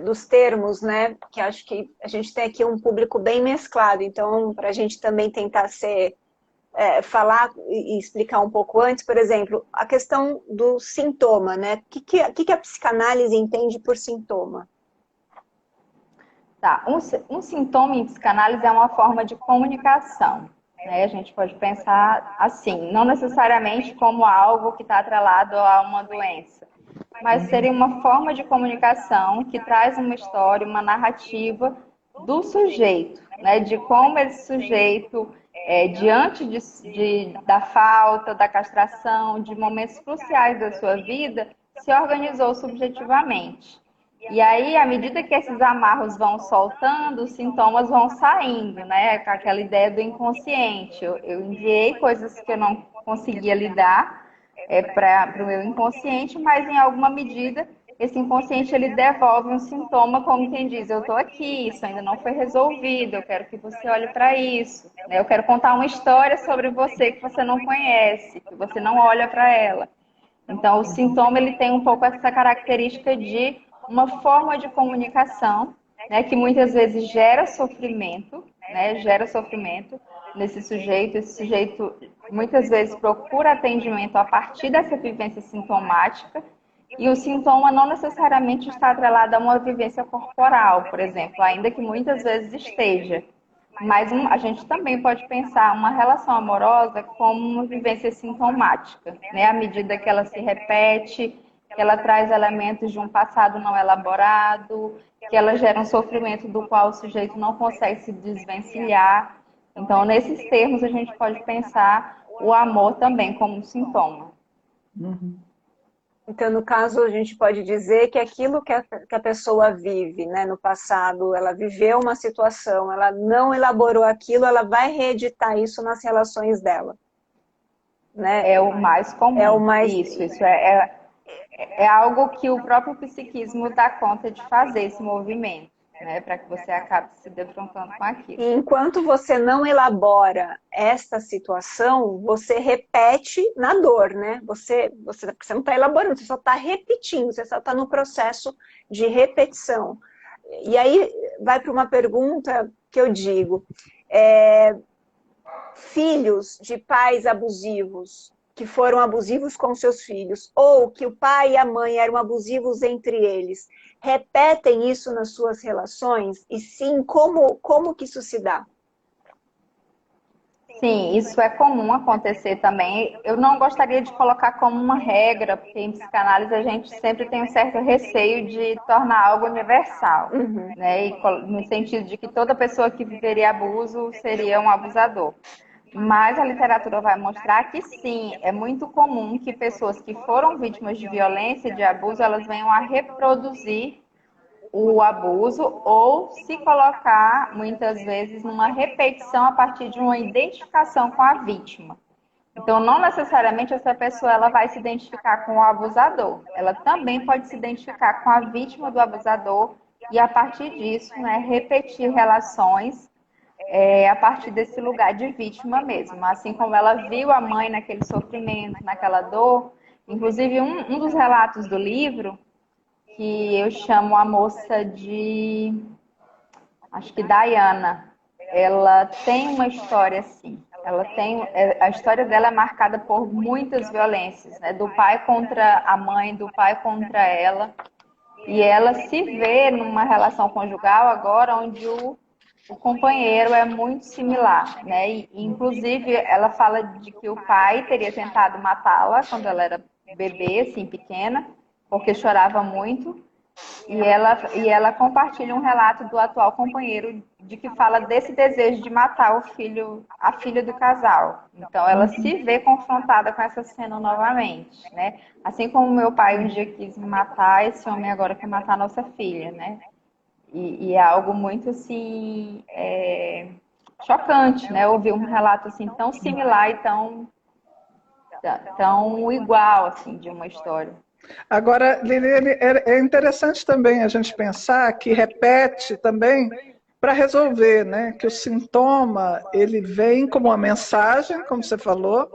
dos termos, né? Que acho que a gente tem aqui um público bem mesclado, então, para a gente também tentar falar e explicar um pouco antes, por exemplo, a questão do sintoma, né? O que a psicanálise entende por sintoma? Tá, um sintoma em psicanálise é uma forma de comunicação. Né? A gente pode pensar assim, não necessariamente como algo que está atrelado a uma doença, mas seria uma forma de comunicação que traz uma história, uma narrativa do sujeito, né? De como esse sujeito, diante da falta, da castração, de momentos cruciais da sua vida, se organizou subjetivamente. E aí, à medida que esses amarros vão soltando, os sintomas vão saindo, né? Com aquela ideia do inconsciente. Eu enviei coisas que eu não conseguia lidar para o meu inconsciente, mas em alguma medida esse inconsciente ele devolve um sintoma, como quem diz, eu estou aqui, isso ainda não foi resolvido, eu quero que você olhe para isso. Né? Eu quero contar uma história sobre você que você não conhece, que você não olha para ela. Então, o sintoma ele tem um pouco essa característica de uma forma de comunicação, né, que muitas vezes gera sofrimento, né, gera sofrimento nesse sujeito. Esse sujeito muitas vezes procura atendimento a partir dessa vivência sintomática, e o sintoma não necessariamente está atrelado a uma vivência corporal, por exemplo, ainda que muitas vezes esteja. Mas a gente também pode pensar uma relação amorosa como uma vivência sintomática, né? À medida que ela se repete, que ela traz elementos de um passado não elaborado, que ela gera um sofrimento do qual o sujeito não consegue se desvencilhar. Então, nesses termos, a gente pode pensar o amor também como um sintoma. Então, no caso, a gente pode dizer que aquilo que a pessoa vive, né, no passado, ela viveu uma situação, ela não elaborou aquilo, ela vai reeditar isso nas relações dela, né? É o mais É o comum. mais... Isso é algo que o próprio psiquismo dá conta de fazer, esse movimento, né? Para que você acabe se defrontando com aquilo. E enquanto você não elabora esta situação, você repete na dor, né? Você não está elaborando, você só está repetindo, você só está no processo de repetição. E aí vai para uma pergunta que eu digo, filhos de pais abusivos, que foram abusivos com seus filhos, ou que o pai e a mãe eram abusivos entre eles, repetem isso nas suas relações? E sim, como que isso se dá? Sim, isso é comum acontecer também. Eu não gostaria de colocar como uma regra, porque em psicanálise a gente sempre tem um certo receio de tornar algo universal, né? E no sentido de que toda pessoa que viveria abuso seria um abusador. Mas a literatura vai mostrar que sim, é muito comum que pessoas que foram vítimas de violência e de abuso, elas venham a reproduzir o abuso ou se colocar, muitas vezes, numa repetição a partir de uma identificação com a vítima. Então, não necessariamente essa pessoa ela vai se identificar com o abusador. Ela também pode se identificar com a vítima do abusador e, a partir disso, né, repetir relações a partir desse lugar de vítima mesmo. Assim como ela viu a mãe naquele sofrimento, naquela dor. Inclusive, um dos relatos do livro, que eu chamo a moça de, acho que Diana, ela tem uma história assim. A história dela é marcada por muitas violências, né? Do pai contra a mãe, do pai contra ela. E ela se vê numa relação conjugal agora onde o companheiro é muito similar, né? E, inclusive, ela fala de que o pai teria tentado matá-la quando ela era bebê, assim, pequena, porque chorava muito. E ela compartilha um relato do atual companheiro de que fala desse desejo de matar a filha do casal. Então ela se vê confrontada com essa cena novamente, né? Assim como meu pai um dia quis me matar, esse homem agora quer matar a nossa filha, né? E é algo muito assim chocante, né? Ouvir um relato assim tão similar e tão igual assim de uma história. Agora, Liliane, é interessante também a gente pensar que repete também para resolver, né? Que o sintoma ele vem como uma mensagem, como você falou,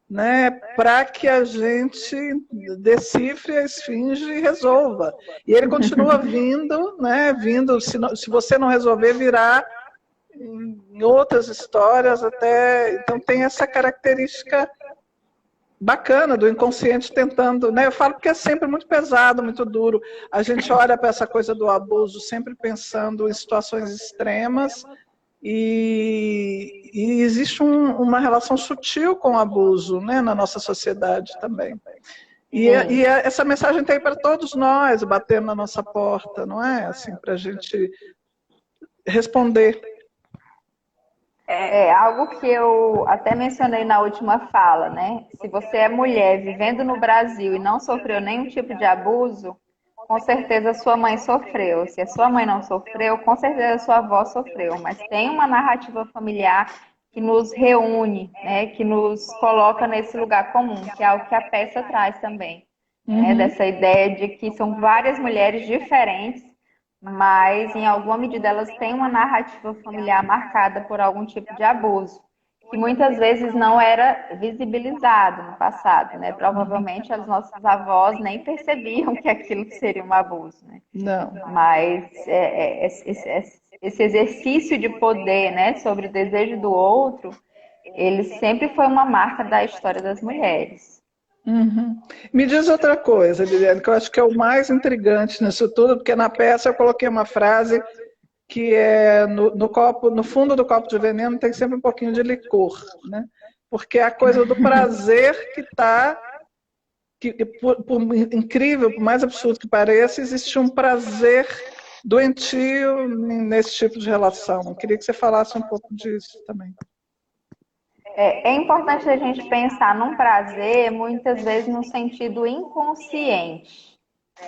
né? Para que a gente decifre a esfinge e resolva. E ele continua vindo, né? Vindo, se você não resolver, virá em outras histórias até. Então tem essa característica bacana do inconsciente tentando, né? Eu falo porque é sempre muito pesado, muito duro. A gente olha para essa coisa do abuso sempre pensando em situações extremas e existe uma relação sutil com o abuso, né, na nossa sociedade também. E essa mensagem tem para todos nós, batendo na nossa porta, não é? Assim, para a gente responder. É algo que eu até mencionei na última fala, né? Se você é mulher vivendo no Brasil e não sofreu nenhum tipo de abuso, com certeza sua mãe sofreu. Se a sua mãe não sofreu, com certeza sua avó sofreu. Mas tem uma narrativa familiar que nos reúne, né? Que nos coloca nesse lugar comum, que é algo que a peça traz também. Né? Dessa ideia de que são várias mulheres diferentes, mas em alguma medida elas têm uma narrativa familiar marcada por algum tipo de abuso, que muitas vezes não era visibilizado no passado, né? Provavelmente as nossas avós nem percebiam que aquilo seria um abuso, né? Não. Mas esse exercício de poder, né, sobre o desejo do outro, ele sempre foi uma marca da história das mulheres. Me diz outra coisa, Liliane, que eu acho que é o mais intrigante nisso tudo, porque na peça eu coloquei uma frase que é no fundo do copo de veneno tem sempre um pouquinho de licor, né? Porque é a coisa do prazer que está, por incrível, por mais absurdo que pareça, existe um prazer doentio nesse tipo de relação. Eu queria que você falasse um pouco disso também. É importante a gente pensar num prazer, muitas vezes no sentido inconsciente,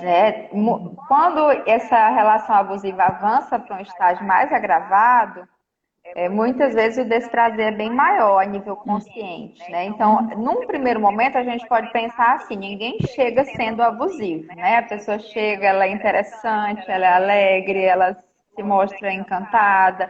né? Quando essa relação abusiva avança para um estágio mais agravado, muitas vezes o desprazer é bem maior a nível consciente, né? Então, num primeiro momento, a gente pode pensar assim: ninguém chega sendo abusivo, né? A pessoa chega, ela é interessante, ela é alegre, ela se mostra encantada,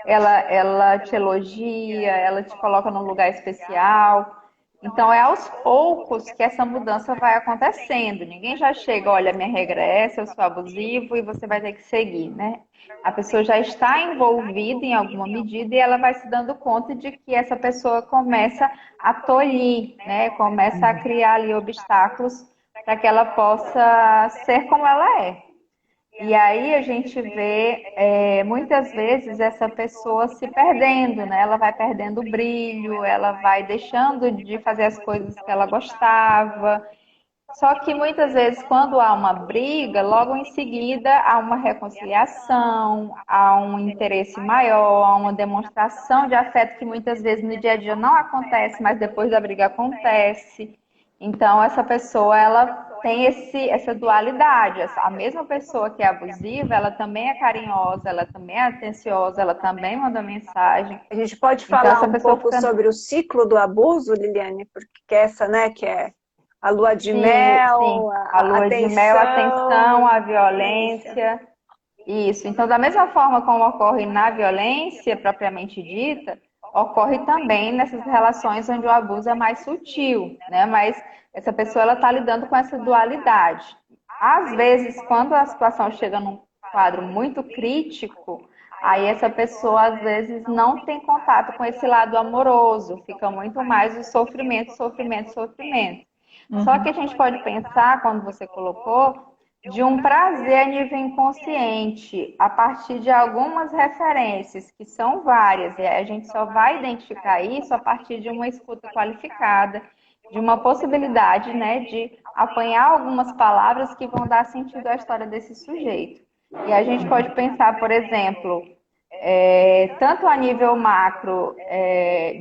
ela te elogia, ela te coloca num lugar especial. Então, é aos poucos que essa mudança vai acontecendo. Ninguém já chega, olha, minha regra é essa, eu sou abusivo e você vai ter que seguir, né? A pessoa já está envolvida em alguma medida e ela vai se dando conta de que essa pessoa começa a tolir, né? Começa a criar ali obstáculos para que ela possa ser como ela é. E aí a gente vê muitas vezes essa pessoa se perdendo, né? Ela vai perdendo o brilho, ela vai deixando de fazer as coisas que ela gostava. Só que muitas vezes, quando há uma briga, logo em seguida há uma reconciliação, há um interesse maior, há uma demonstração de afeto que muitas vezes no dia a dia não acontece, mas depois da briga acontece. Então, essa pessoa, ela tem essa dualidade. A mesma pessoa que é abusiva, ela também é carinhosa, ela também é atenciosa, ela também manda mensagem. A gente pode Então, falar essa um pessoa pouco fica... sobre o ciclo do abuso, Liliane? Porque essa, né, que é a lua de Sim, sim. mel, A a lua de mel, a atenção, atenção, a violência. violência. Isso. Então, da mesma forma como ocorre na violência propriamente dita, ocorre também nessas relações onde o abuso é mais sutil, né? Mas essa pessoa ela está lidando com essa dualidade. Às vezes, quando a situação chega num quadro muito crítico, aí essa pessoa às vezes não tem contato com esse lado amoroso, fica muito mais o sofrimento, sofrimento, sofrimento. Só que a gente pode pensar, quando você colocou, de um prazer a nível inconsciente, a partir de algumas referências, que são várias, e a gente só vai identificar isso a partir de uma escuta qualificada, de uma possibilidade, né, de apanhar algumas palavras que vão dar sentido à história desse sujeito. E a gente pode pensar, por exemplo, tanto a nível macro,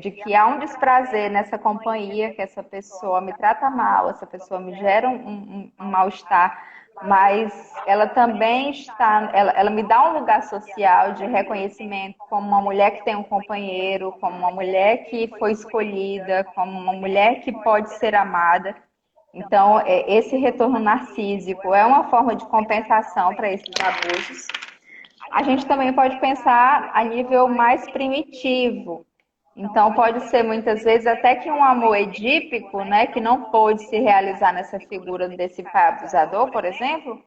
de que há um desprazer nessa companhia, que essa pessoa me trata mal, essa pessoa me gera um mal-estar, mas ela também está, ela me dá um lugar social de reconhecimento como uma mulher que tem um companheiro, como uma mulher que foi escolhida, como uma mulher que pode ser amada. Então, esse retorno narcísico é uma forma de compensação para esses abusos. A gente também pode pensar a nível mais primitivo. Então, pode ser muitas vezes até que um amor edípico, né, que não pôde se realizar nessa figura desse pai abusador, por exemplo,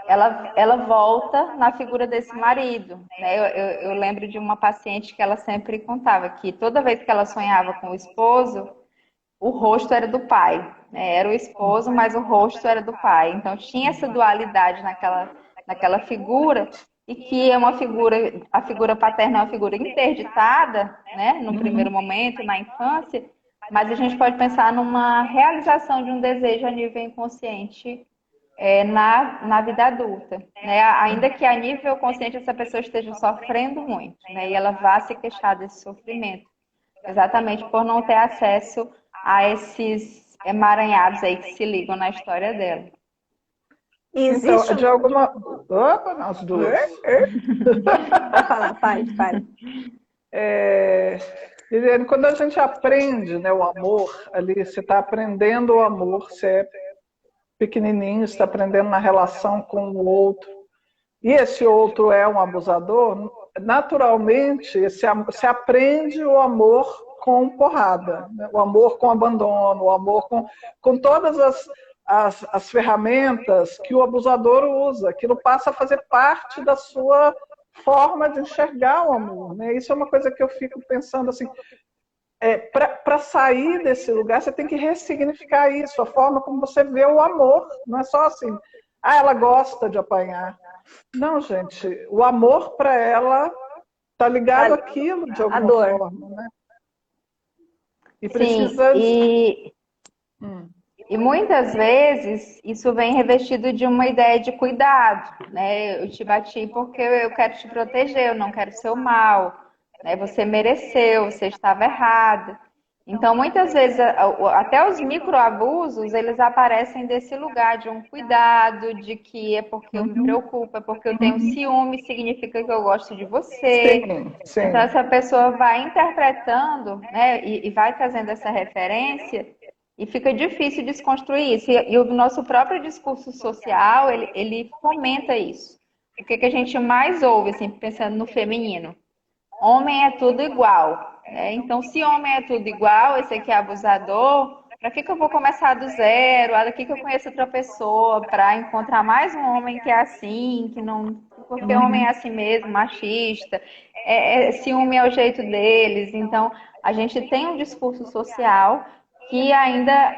ela volta na figura desse marido. Né? Eu lembro de uma paciente que ela sempre contava que toda vez que ela sonhava com o esposo, o rosto era do pai. Né? Era o esposo, mas o rosto era do pai. Então, tinha essa dualidade naquela figura, e que é uma figura, a figura paterna é uma figura interditada, né, no primeiro momento, na infância, mas a gente pode pensar numa realização de um desejo a nível inconsciente na vida adulta, né? Ainda que a nível consciente essa pessoa esteja sofrendo muito, né, e ela vá se queixar desse sofrimento, exatamente por não ter acesso a esses emaranhados aí que se ligam na história dela. E então, existe de alguma. Opa, nós duas. Pode falar, fale. Liliane, quando a gente aprende, né, o amor, ali você está aprendendo o amor, você é pequenininho, está aprendendo na relação com o outro, e esse outro é um abusador, naturalmente você aprende o amor com porrada, né? O amor com abandono, o amor com todas as ferramentas que o abusador usa. Aquilo passa a fazer parte da sua forma de enxergar o amor. Né? Isso é uma coisa que eu fico pensando assim, para sair desse lugar, você tem que ressignificar isso, a forma como você vê o amor. Não é só assim, ela gosta de apanhar. Não, gente, o amor para ela está ligado àquilo de alguma forma. Né? E precisa. Sim, e muitas vezes isso vem revestido de uma ideia de cuidado, né? Eu te bati porque eu quero te proteger, eu não quero seu mal, né? Você mereceu, você estava errada. Então, muitas vezes, até os microabusos, eles aparecem desse lugar de um cuidado, de que é porque eu me Uhum. preocupo, é porque eu tenho ciúme, significa que eu gosto de você. Sim, Então, sim. essa pessoa vai interpretando, né, e vai trazendo essa referência, e fica difícil desconstruir isso. E o nosso próprio discurso social, ele fomenta isso. O que a gente mais ouve, assim, pensando no feminino? Homem é tudo igual. Então, se homem é tudo igual, esse aqui é abusador, para que eu vou começar do zero? Ah, daqui que eu conheço outra pessoa, para encontrar mais um homem que é assim, que não. Porque homem é Uhum. assim mesmo, machista, ciúme é o jeito deles. Então, a gente tem um discurso social que ainda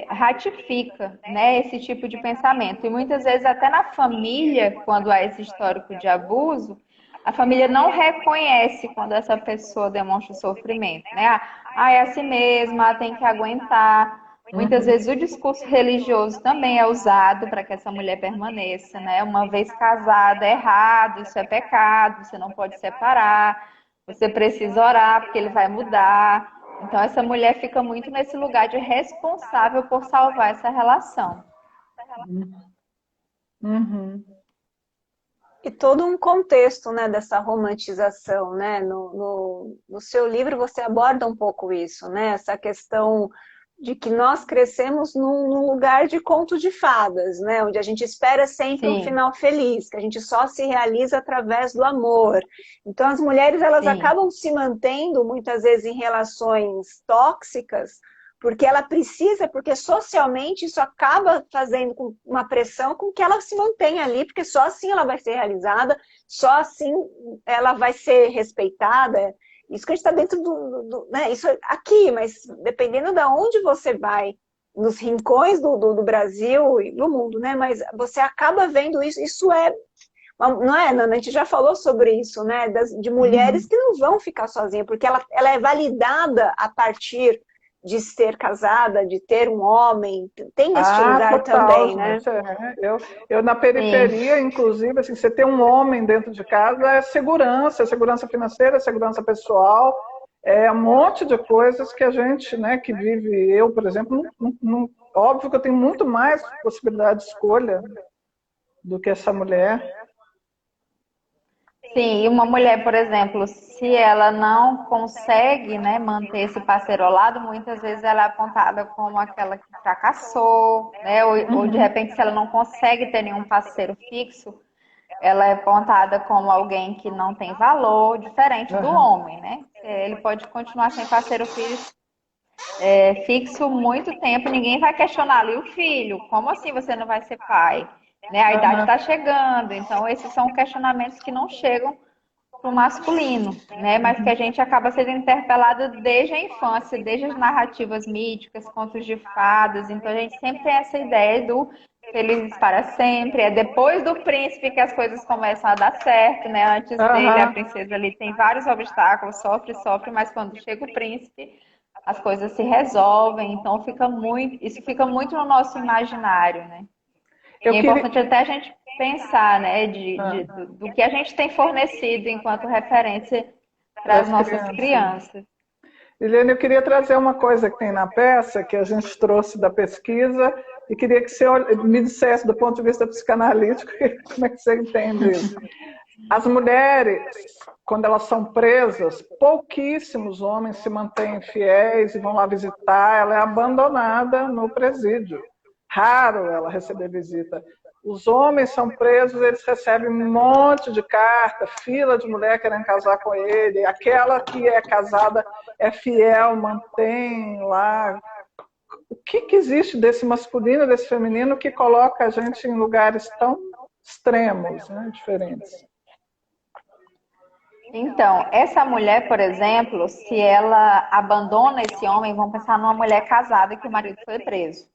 ratifica, né, esse tipo de pensamento. E muitas vezes, até na família, quando há esse histórico de abuso, a família não reconhece quando essa pessoa demonstra sofrimento, né? Ah, é assim mesmo, ah, tem que aguentar. Muitas Uhum. vezes o discurso religioso também é usado para que essa mulher permaneça, né? Uma vez casada, é errado, isso é pecado, você não pode separar, você precisa orar porque ele vai mudar. Então essa mulher fica muito nesse lugar de responsável por salvar essa relação. Uhum. E todo um contexto, né, dessa romantização, né? No seu livro você aborda um pouco isso, né? Essa questão de que nós crescemos num lugar de conto de fadas, né? Onde a gente espera sempre um Sim, final feliz, que a gente só se realiza através do amor. Então as mulheres elas sim. acabam se mantendo muitas vezes em relações tóxicas porque ela precisa, porque socialmente isso acaba fazendo com uma pressão com que ela se mantenha ali, porque só assim ela vai ser realizada, só assim ela vai ser respeitada. Isso que a gente está dentro né, isso aqui, mas dependendo de onde você vai, nos rincões do Brasil e do mundo, né? Mas você acaba vendo isso, isso é não é, Nana? A gente já falou sobre isso, né? De mulheres Uhum. que não vão ficar sozinhas, porque ela é validada a partir de ser casada, de ter um homem. Tem este Ah, lugar total, também, né? gente. Eu na Sim. periferia, inclusive, assim, você ter um homem dentro de casa é segurança financeira, segurança pessoal, é um monte de coisas que a gente, né, que vive, eu, por exemplo, óbvio que eu tenho muito mais possibilidade de escolha do que essa mulher. Sim, e uma mulher, por exemplo, se ela não consegue, né, manter esse parceiro ao lado, muitas vezes ela é apontada como aquela que fracassou, né? Ou de Uhum, repente, se ela não consegue ter nenhum parceiro fixo, ela é apontada como alguém que não tem valor, diferente do aham, homem, né? Ele pode continuar sem parceiro fixo muito tempo, ninguém vai questionar ali o filho. Como assim você não vai ser pai? Né? A idade aham, está chegando, então esses são questionamentos que não chegam para o masculino, né? Mas que a gente acaba sendo interpelado desde a infância, desde as narrativas míticas, contos de fadas. Então a gente sempre tem essa ideia do felizes para sempre. É depois do príncipe que as coisas começam a dar certo, né? Antes dele, a aham. princesa ali tem vários obstáculos, sofre, sofre, mas quando chega o príncipe, as coisas se resolvem. Então fica muito, isso fica muito no nosso imaginário, né? E Eu é queria. importante até a gente pensar, né, Ah, do que a gente tem fornecido enquanto referência para para as as nossas crianças. crianças. Eliane, eu queria trazer uma coisa que tem na peça, que a gente trouxe da pesquisa, e queria que você me dissesse, do ponto de vista psicanalítico, como é que você entende isso. As mulheres, quando elas são presas, pouquíssimos homens se mantêm fiéis e vão lá visitar, ela é abandonada no presídio. Raro ela receber visita. Os homens são presos, eles recebem um monte de carta, fila de mulher querendo casar com ele. Aquela que é casada é fiel, mantém lá. O que existe desse masculino, desse feminino, que coloca a gente em lugares tão extremos, né, diferentes? Então, essa mulher, por exemplo, se ela abandona esse homem, vamos pensar numa mulher casada que o marido foi preso.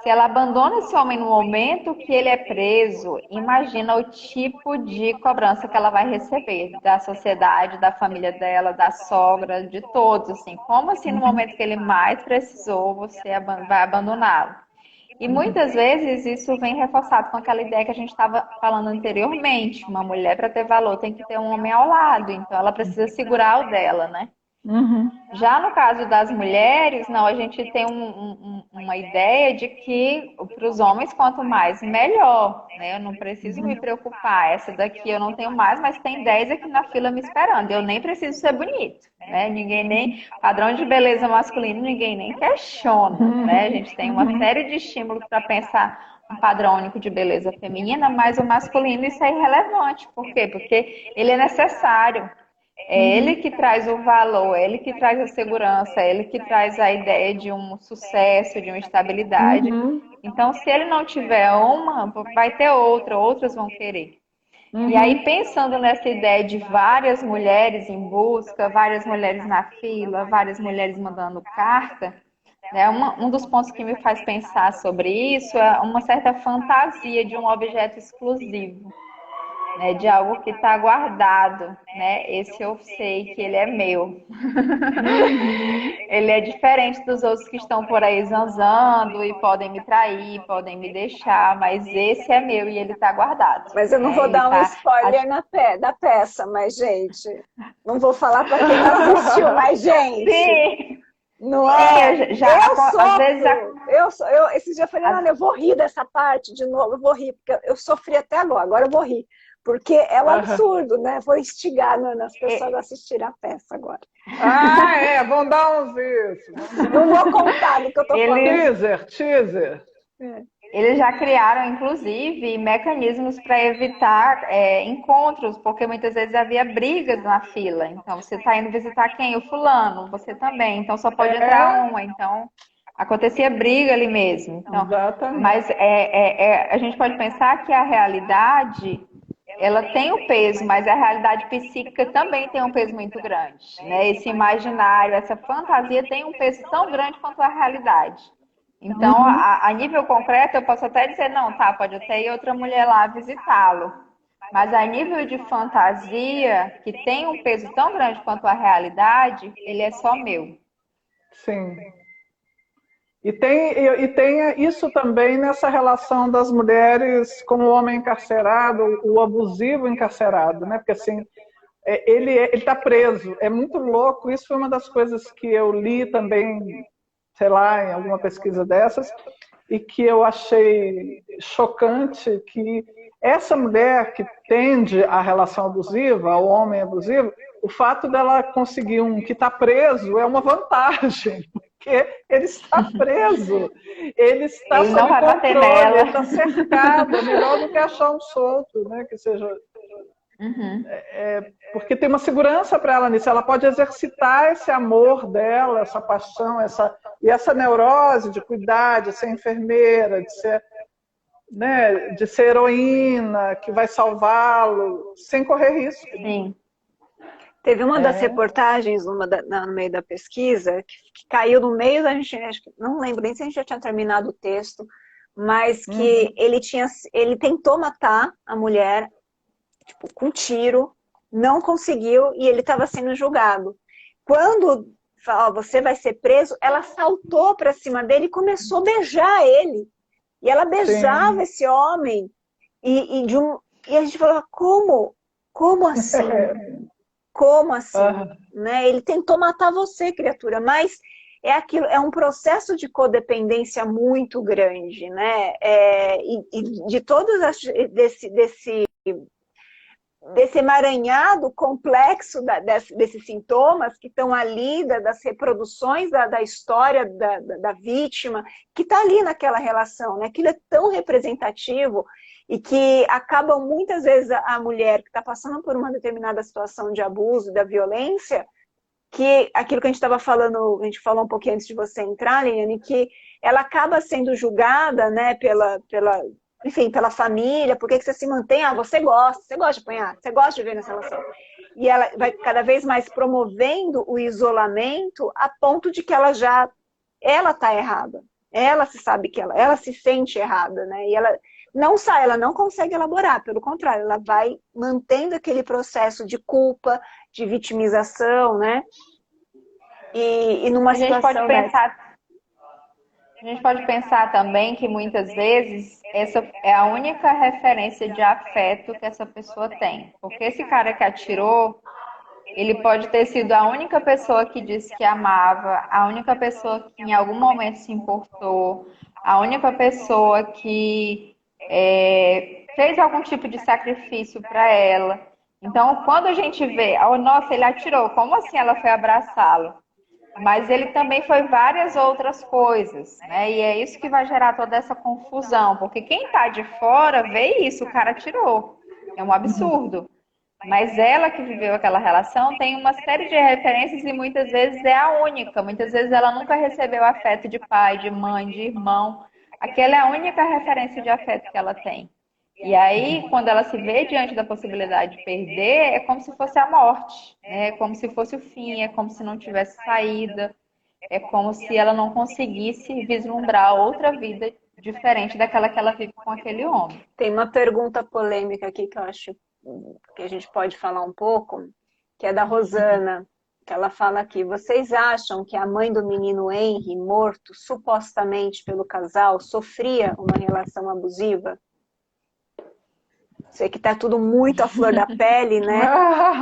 Se ela abandona esse homem no momento que ele é preso, imagina o tipo de cobrança que ela vai receber da sociedade, da família dela, da sogra, de todos, assim. Como assim no momento que ele mais precisou, você vai abandoná-lo? E muitas vezes isso vem reforçado com aquela ideia que a gente estava falando anteriormente. Uma mulher, para ter valor, tem que ter um homem ao lado, então ela precisa segurar o dela, né? Uhum. Já no caso das mulheres, não, a gente tem uma ideia de que para os homens, quanto mais, melhor, né? Eu não preciso me preocupar. Essa daqui eu não tenho mais, mas tem 10 aqui na fila me esperando. Eu nem preciso ser bonito, né? Ninguém nem. Padrão de beleza masculino, ninguém nem questiona, né? A gente tem uma série de estímulos para pensar um padrão único de beleza feminina, mas o masculino isso é irrelevante. Por quê? Porque ele é necessário. É ele que traz o valor, é ele que traz a segurança, é ele que traz a ideia de um sucesso, de uma estabilidade. Uhum. Então, se ele não tiver uma, vai ter outra, outras vão querer. E aí, Uhum. pensando nessa ideia de várias mulheres em busca, várias mulheres na fila, várias mulheres mandando carta, né, um dos pontos que me faz pensar sobre isso é uma certa fantasia de um objeto exclusivo, né, de algo que está guardado, né? Esse eu sei que ele é meu. Uhum. Ele é diferente dos outros que estão por aí zanzando e podem me trair, podem me deixar, mas esse é meu e ele está guardado, Mas eu não né? vou Ele dar um está. spoiler da peça, mas, gente, não vou falar para quem não assistiu, mas, gente, Sim, não sim, é? Eu às vezes sofro. Esse dia eu falei, olha, eu vou rir dessa parte de novo, eu vou rir, porque eu sofri até agora eu vou rir. Porque é um absurdo, né? Vou instigar nas pessoas a assistirem a peça agora. Ah, é, vão dar uns isso. Não vou contar do que eu estou falando. Teaser. Eles já criaram, inclusive, mecanismos para evitar encontros, porque muitas vezes havia brigas na fila. Então, você está indo visitar quem? O fulano, você também. Então, só pode entrar uma. Então, acontecia briga ali mesmo. Então, Exatamente. mas a gente pode pensar que a realidade, ela tem um peso, mas a realidade psíquica também tem um peso muito grande, né? Esse imaginário, essa fantasia tem um peso tão grande quanto a realidade. Então, a nível concreto, eu posso até dizer, não, tá, pode até ir outra mulher lá visitá-lo. Mas a nível de fantasia, que tem um peso tão grande quanto a realidade, ele é só meu. Sim. E tem isso também nessa relação das mulheres com o homem encarcerado, o abusivo encarcerado, né? Porque assim, ele está preso. É muito louco. Isso foi uma das coisas que eu li também, sei lá, em alguma pesquisa dessas, e que eu achei chocante, que essa mulher que tende à relação abusiva, ao homem abusivo, o fato dela conseguir um que está preso é uma vantagem, porque ele está preso, ele está Ele não sob vai bater controle, nela. ele está cercado, é melhor do que achar um solto, né? Que seja, porque tem uma segurança para ela nisso, ela pode exercitar esse amor dela, essa paixão, e essa neurose de cuidar, de ser enfermeira, de ser, né, de ser heroína, que vai salvá-lo, sem correr risco. Sim. Teve uma das reportagens no meio da pesquisa que caiu no meio da gente, não lembro nem se a gente já tinha terminado o texto, mas que ele tentou matar a mulher, tipo, com tiro, não conseguiu e ele estava sendo julgado. Quando falou, você vai ser preso, ela saltou para cima dele e começou a beijar ele. E ela beijava esse homem e a gente falou, como assim? Como assim? Né? Ele tentou matar você, criatura, mas é aquilo, é um processo de codependência muito grande, né? E de todos desse emaranhado complexo desses sintomas que estão ali, das reproduções da história da vítima, que está ali naquela relação, né? Aquilo é tão representativo e que acaba muitas vezes a mulher que está passando por uma determinada situação de abuso, da violência, que aquilo que a gente estava falando, a gente falou um pouquinho antes de você entrar, Liliane, que ela acaba sendo julgada, né, enfim, pela família, por que você se mantém? Ah, você gosta de apanhar, você gosta de viver nessa relação. E ela vai cada vez mais promovendo o isolamento a ponto de que ela está errada. Ela se sabe que ela se sente errada, né? E ela não sai, ela não consegue elaborar, pelo contrário, ela vai mantendo aquele processo de culpa, de vitimização, né? E numa situação dessa. A gente pode pensar também que muitas vezes essa é a única referência de afeto que essa pessoa tem. Porque esse cara que atirou, Ele pode ter sido a única pessoa que disse que amava, a única pessoa que em algum momento se importou, a única pessoa que fez algum tipo de sacrifício para ela. Então, quando a gente vê, oh, nossa, ele atirou, como assim ela foi abraçá-lo? Mas ele também foi várias outras coisas, né? E é isso que vai gerar toda essa confusão, porque quem está de fora vê isso, o cara tirou. É um absurdo. Mas ela que viveu aquela relação tem uma série de referências e muitas vezes é a única. Muitas vezes ela nunca recebeu afeto de pai, de mãe, de irmão. Aquela é a única referência de afeto que ela tem. E aí, quando ela se vê diante da possibilidade de perder, é como se fosse a morte, né? É como se fosse o fim, é como se não tivesse saída, é como se ela não conseguisse vislumbrar outra vida diferente daquela que ela vive com aquele homem. Tem uma pergunta polêmica aqui que eu acho que a gente pode falar um pouco, que é da Rosana, que ela fala aqui: vocês acham que a mãe do menino Henry, morto supostamente pelo casal, sofria uma relação abusiva? Sei que tá tudo muito à flor da pele, né?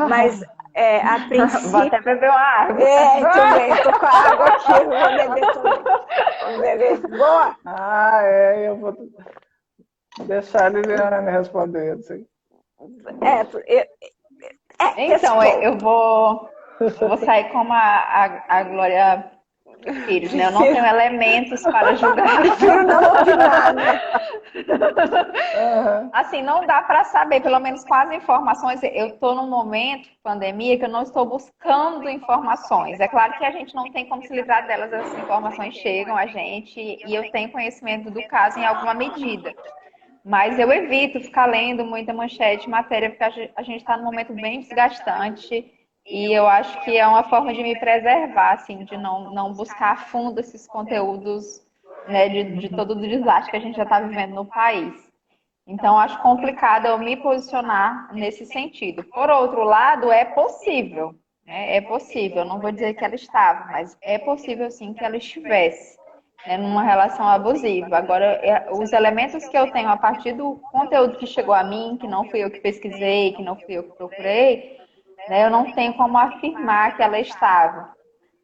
Mas a princípio... Vou até beber uma água. Também, tô com a água aqui, eu vou beber também. Vamos beber. Boa! Eu vou deixar a Liliane responder isso aí. Então, eu vou sair como a Glória Pires, né? Eu não tenho elementos para julgar. Não opinar, né? Assim, não dá para saber, pelo menos com as informações. Eu estou num momento, pandemia, que eu não estou buscando informações. É claro que a gente não tem como se livrar delas, as informações chegam a gente e eu tenho conhecimento do caso em alguma medida. Mas eu evito ficar lendo muita manchete, matéria, porque a gente está num momento bem desgastante e eu acho que é uma forma de me preservar, assim, de não buscar a fundo esses conteúdos, né, de todo o desastre que a gente já está vivendo no país. Então, acho complicado eu me posicionar nesse sentido. Por outro lado, é possível, né? É possível. Eu não vou dizer que ela estava, mas é possível, sim, que ela estivesse, né, numa relação abusiva. Agora, os elementos que eu tenho a partir do conteúdo que chegou a mim, que não fui eu que pesquisei, que não fui eu que procurei, né, eu não tenho como afirmar que ela estava.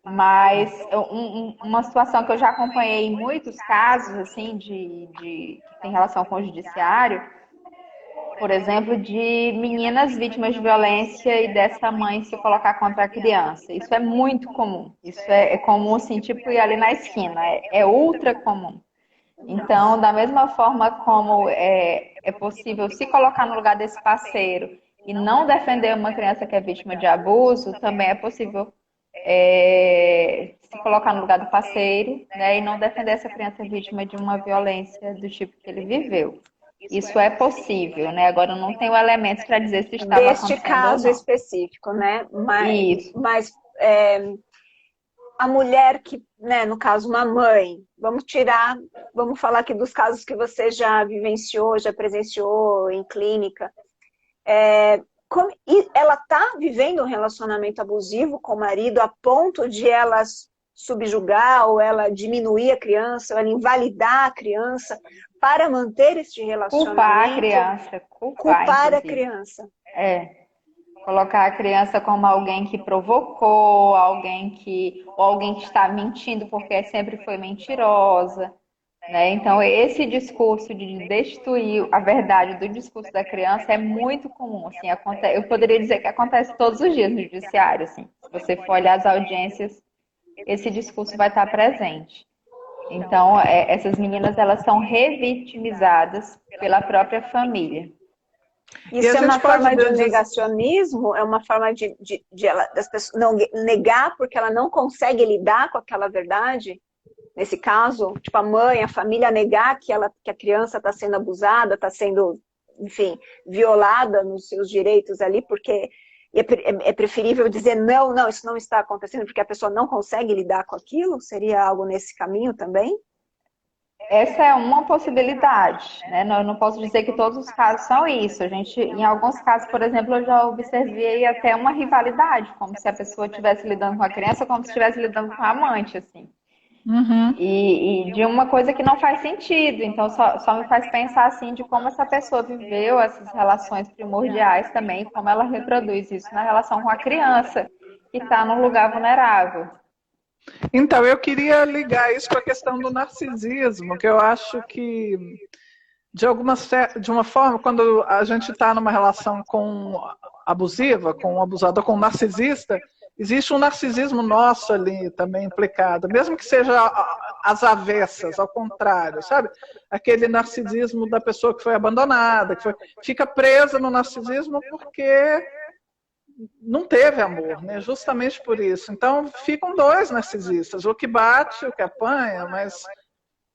Mas uma situação que eu já acompanhei em muitos casos, assim, que tem relação com o judiciário, por exemplo, de meninas vítimas de violência e dessa mãe se colocar contra a criança. Isso é muito comum. Isso é comum, assim, tipo ir ali na esquina. É ultra comum. Então, da mesma forma como é possível se colocar no lugar desse parceiro e não defender uma criança que é vítima de abuso, também é possível se colocar no lugar do parceiro, né, e não defender essa criança vítima de uma violência do tipo que ele viveu. Isso é possível, né? Agora eu não tenho elementos para dizer se estava acontecendo deste caso ou não. específico, né? Isso. Mas a mulher que, né, no caso, uma mãe, vamos falar aqui dos casos que você já vivenciou, já presenciou em clínica. E ela está vivendo um relacionamento abusivo com o marido a ponto de ela subjugar ou ela diminuir a criança, ou ela invalidar a criança para manter este relacionamento. Culpar a criança. Culpar a criança. Colocar a criança como alguém que provocou, alguém que está mentindo porque sempre foi mentirosa. Né? Então, esse discurso de destruir a verdade do discurso da criança é muito comum. Assim, eu poderia dizer que acontece todos os dias no judiciário. Assim. Se você for olhar as audiências, esse discurso vai estar presente. Então, essas meninas elas são revitimizadas pela própria família. Isso é uma forma de negacionismo? É uma forma das pessoas não negar porque ela não consegue lidar com aquela verdade? Nesse caso, tipo a mãe, a família negar que a criança está sendo abusada, está sendo, enfim, violada nos seus direitos ali, porque é preferível dizer não, isso não está acontecendo, porque a pessoa não consegue lidar com aquilo? Seria algo nesse caminho também? Essa é uma possibilidade, né? Eu não posso dizer que todos os casos são isso. Em alguns casos, por exemplo, eu já observei até uma rivalidade, como se a pessoa estivesse lidando com a criança, como se estivesse lidando com a amante, assim. Uhum. E de uma coisa que não faz sentido. Então, só me faz pensar assim de como essa pessoa viveu essas relações primordiais também, como ela reproduz isso na relação com a criança que está num lugar vulnerável. Então, eu queria ligar isso com a questão do narcisismo, que eu acho que, de uma forma, quando a gente está numa relação abusiva, com um abusador, com um narcisista, existe um narcisismo nosso ali também implicado, mesmo que seja às avessas, ao contrário, sabe? Aquele narcisismo da pessoa que foi abandonada, fica presa no narcisismo porque não teve amor, né? Justamente por isso. Então ficam dois narcisistas, o que bate, o que apanha, mas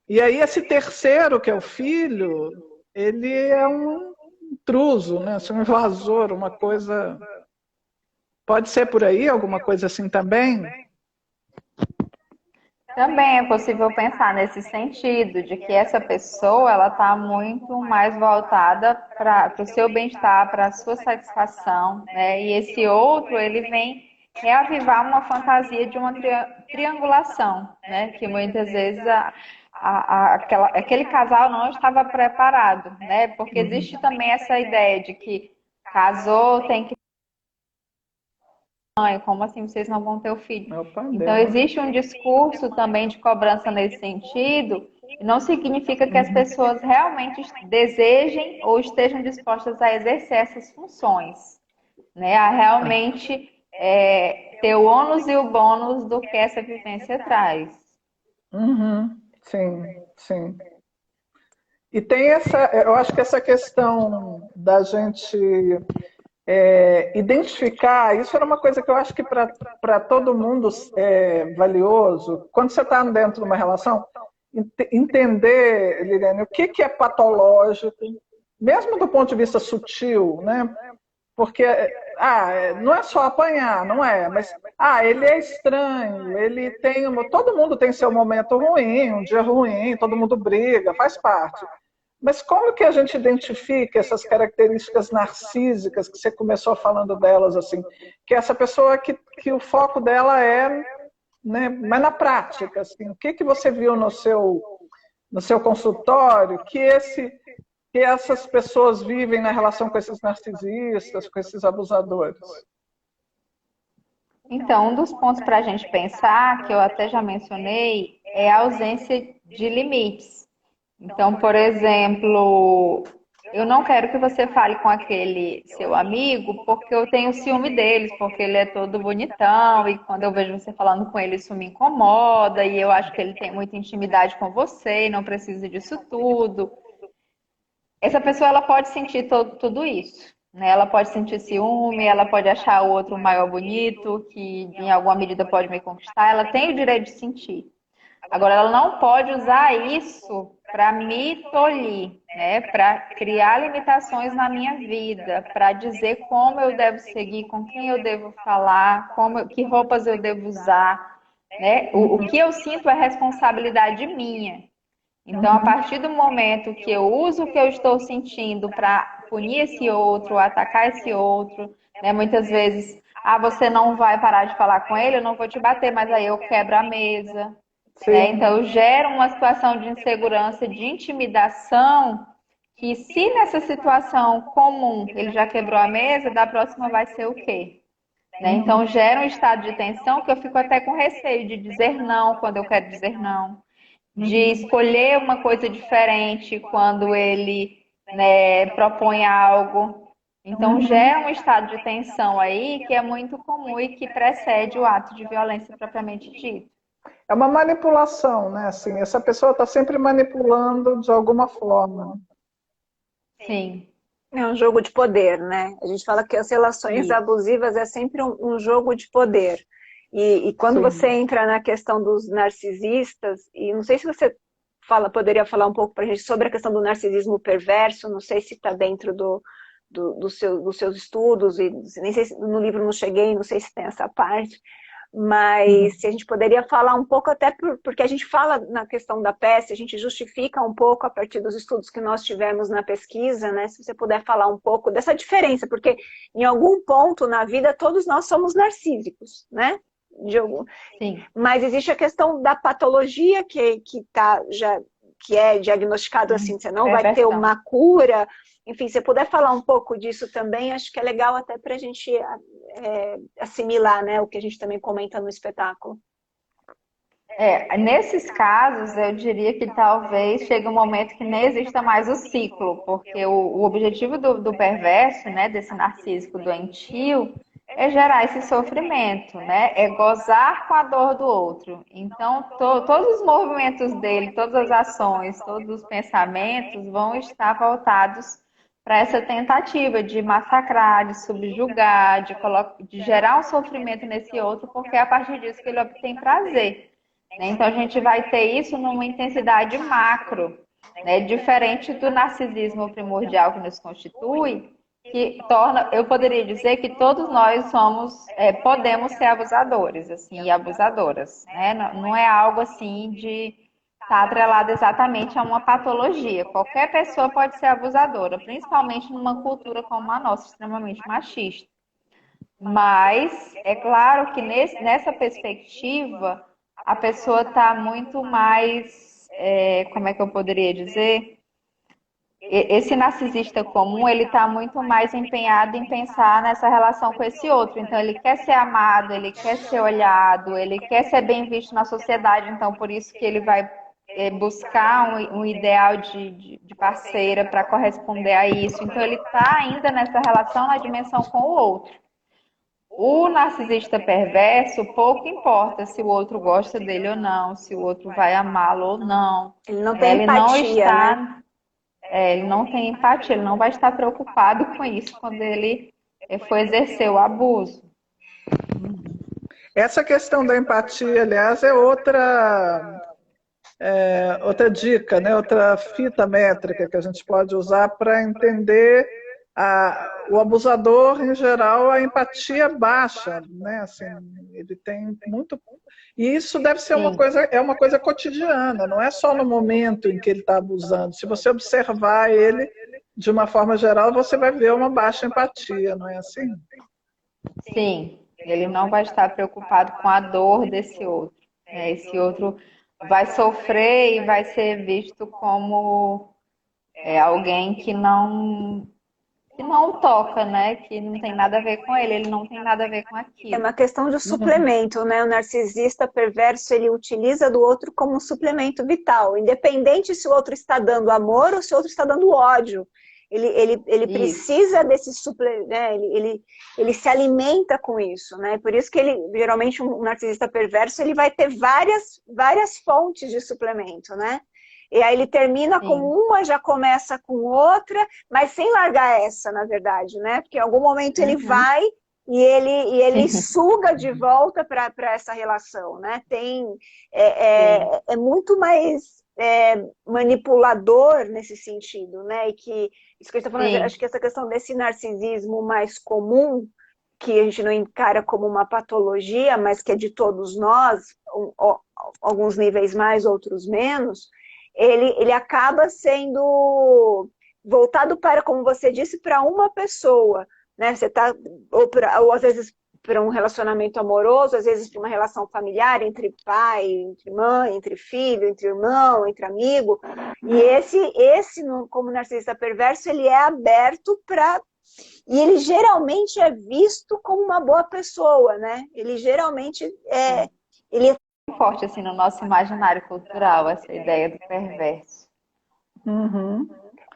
e aí esse terceiro, que é o filho, ele é um intruso, né? Um invasor, uma coisa. Pode ser por aí, alguma coisa assim também? Também é possível pensar nesse sentido, de que essa pessoa ela está muito mais voltada para o seu bem-estar, para a sua satisfação, né? E esse outro, ele vem reavivar uma fantasia de uma triangulação, né? Que muitas vezes aquele casal não estava preparado, né? Porque existe também essa ideia de que casou, tem que mãe, como assim vocês não vão ter o filho? Opa, Então, deu. existe um discurso também de cobrança nesse sentido, e não significa que as pessoas realmente desejem ou estejam dispostas a exercer essas funções, né? A realmente ter o ônus e o bônus do que essa vivência traz. Uhum. Sim, sim. E tem eu acho que essa questão da gente identificar, isso era uma coisa que eu acho que para todo mundo é valioso. Quando você está dentro de uma relação, entender, Liliane, o que é patológico, mesmo do ponto de vista sutil, né? Porque não é só apanhar, não é, mas ele é estranho, ele tem. Todo mundo tem seu momento ruim, um dia ruim, todo mundo briga, faz parte. Mas como que a gente identifica essas características narcísicas que você começou falando delas, assim, que essa pessoa que o foco dela é, né, mas na prática, assim, o que você viu no seu consultório que essas pessoas vivem na relação com esses narcisistas, com esses abusadores? Então, um dos pontos para a gente pensar, que eu até já mencionei, é a ausência de limites. Então, por exemplo, eu não quero que você fale com aquele seu amigo porque eu tenho ciúme deles, porque ele é todo bonitão e quando eu vejo você falando com ele isso me incomoda e eu acho que ele tem muita intimidade com você e não precisa disso tudo. Essa pessoa ela pode sentir tudo isso, né? Ela pode sentir ciúme, ela pode achar o outro maior bonito, que em alguma medida pode me conquistar, ela tem o direito de sentir. Agora, ela não pode usar isso para me tolir, né? Para criar limitações na minha vida, para dizer como eu devo seguir, com quem eu devo falar, que roupas eu devo usar, né? O que eu sinto é responsabilidade minha. Então, a partir do momento que eu uso o que eu estou sentindo para punir esse outro, atacar esse outro, né? Muitas vezes, você não vai parar de falar com ele, eu não vou te bater, mas aí eu quebro a mesa. Né? Então, gera uma situação de insegurança, de intimidação, que se nessa situação comum ele já quebrou a mesa, da próxima vai ser o quê? Né? Então, gera um estado de tensão que eu fico até com receio de dizer não quando eu quero dizer não, de escolher uma coisa diferente quando ele, né, propõe algo. Então, gera um estado de tensão aí que é muito comum e que precede o ato de violência propriamente dito. É uma manipulação, né? Assim, essa pessoa está sempre manipulando de alguma forma. Sim. É um jogo de poder, né? A gente fala que as relações abusivas é sempre um jogo de poder. E quando você entra na questão dos narcisistas, e não sei se você poderia falar um pouco para a gente sobre a questão do narcisismo perverso, não sei se está dentro dos seus estudos, e nem sei se no livro não cheguei, não sei se tem essa parte, mas se a gente poderia falar um pouco, até porque a gente fala na questão da peste, a gente justifica um pouco a partir dos estudos que nós tivemos na pesquisa, né? Se você puder falar um pouco dessa diferença, porque em algum ponto na vida todos nós somos narcísicos, né? de algum... Sim. Mas existe a questão da patologia que é diagnosticado assim, você não vai ter uma cura. Enfim, se puder falar um pouco disso também, acho que é legal até para a gente assimilar, né, o que a gente também comenta no espetáculo. Nesses casos, eu diria que talvez chegue um momento que nem exista mais o ciclo, porque o objetivo do perverso, né, desse narcísico doentio, é gerar esse sofrimento, né? É gozar com a dor do outro. Então, todos os movimentos dele, todas as ações, todos os pensamentos vão estar voltados para essa tentativa de massacrar, de subjugar, de gerar um sofrimento nesse outro, porque é a partir disso que ele obtém prazer. Né? Então, a gente vai ter isso numa intensidade macro, né? Diferente do narcisismo primordial que nos constitui, que torna, eu poderia dizer que todos nós podemos ser abusadores, assim, e abusadoras, né? Não é algo assim de estar atrelado exatamente a uma patologia. Qualquer pessoa pode ser abusadora, principalmente numa cultura como a nossa, extremamente machista. Mas é claro que nessa perspectiva a pessoa está muito mais, como é que eu poderia dizer? Esse narcisista comum, ele está muito mais empenhado em pensar nessa relação com esse outro. Então, ele quer ser amado, ele quer ser olhado, ele quer ser bem visto na sociedade. Então, por isso que ele vai buscar um ideal de parceira para corresponder a isso. Então, ele está ainda nessa relação na dimensão com o outro. O narcisista perverso, pouco importa se o outro gosta dele ou não, se o outro vai amá-lo ou não. Ele não tem empatia, né? Ele não tem empatia, ele não vai estar preocupado com isso quando ele for exercer o abuso. Essa questão da empatia, aliás, é outra dica, né? Outra fita métrica que a gente pode usar para entender o abusador, em geral, a empatia baixa, né? Assim, ele tem muito... E isso deve ser uma coisa cotidiana, não é só no momento em que ele está abusando. Se você observar ele de uma forma geral, você vai ver uma baixa empatia, não é assim? Sim, ele não vai estar preocupado com a dor desse outro. Né? Esse outro vai sofrer e vai ser visto como alguém que não toca, né? Que não tem nada a ver com ele não tem nada a ver com aquilo. É uma questão de suplemento, né? O narcisista perverso, ele utiliza do outro como um suplemento vital, independente se o outro está dando amor ou se o outro está dando ódio. Ele precisa desse suplemento, né? Ele se alimenta com isso, né? Por isso que geralmente um narcisista perverso, ele vai ter várias fontes de suplemento, né? E aí ele termina com uma, já começa com outra, mas sem largar essa, na verdade, né? Porque em algum momento ele vai e ele suga de volta para essa relação, né? É muito mais manipulador nesse sentido, né? E que, isso que eu estou falando, acho que essa questão desse narcisismo mais comum, que a gente não encara como uma patologia, mas que é de todos nós, alguns níveis mais, outros menos, ele acaba sendo voltado para, como você disse, para uma pessoa, né? Você tá, ou às vezes para um relacionamento amoroso, às vezes para uma relação familiar entre pai, entre mãe, entre filho, entre irmão, entre amigo. E esse como narcisista perverso, ele é aberto para... E ele geralmente é visto como uma boa pessoa, né? Ele geralmente ele é forte assim no nosso imaginário cultural, essa ideia do perverso.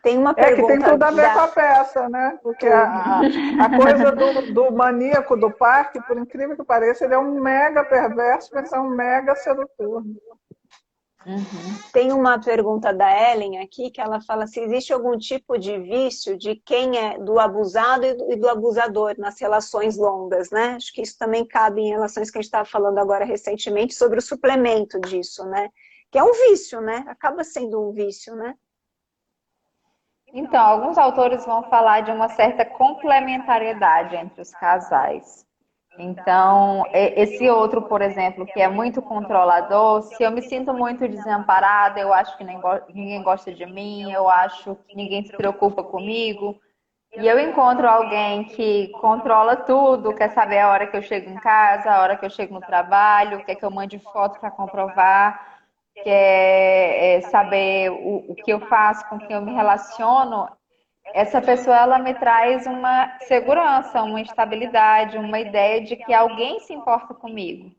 Tem uma pergunta... que tem tudo a ver com a peça, né? Porque a coisa do maníaco do parque, por incrível que pareça, ele é um mega perverso, mas é um mega sedutor. Tem uma pergunta da Ellen aqui, que ela fala se existe algum tipo de vício de quem é do abusado e do abusador nas relações longas, né? Acho que isso também cabe em relações que a gente estava falando agora recentemente sobre o suplemento disso, né? Que é um vício, né? Acaba sendo um vício, né? Então, alguns autores vão falar de uma certa complementariedade entre os casais. Então, esse outro, por exemplo, que é muito controlador, se eu me sinto muito desamparada, eu acho que ninguém gosta de mim, eu acho que ninguém se preocupa comigo, e eu encontro alguém que controla tudo, quer saber a hora que eu chego em casa, a hora que eu chego no trabalho, quer que eu mande foto para comprovar, quer saber o que eu faço, com quem eu me relaciono, essa pessoa ela me traz uma segurança, uma estabilidade, uma ideia de que alguém se importa comigo.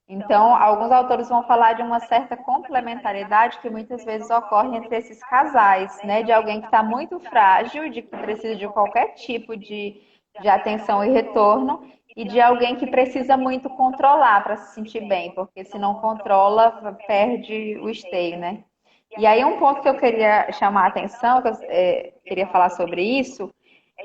Então, alguns autores vão falar de uma certa complementariedade que muitas vezes ocorre entre esses casais, né? De alguém que está muito frágil, de que precisa de qualquer tipo de atenção e retorno, e de alguém que precisa muito controlar para se sentir bem, porque se não controla, perde o esteio, né? E aí um ponto que eu queria chamar a atenção, que eu queria falar sobre isso,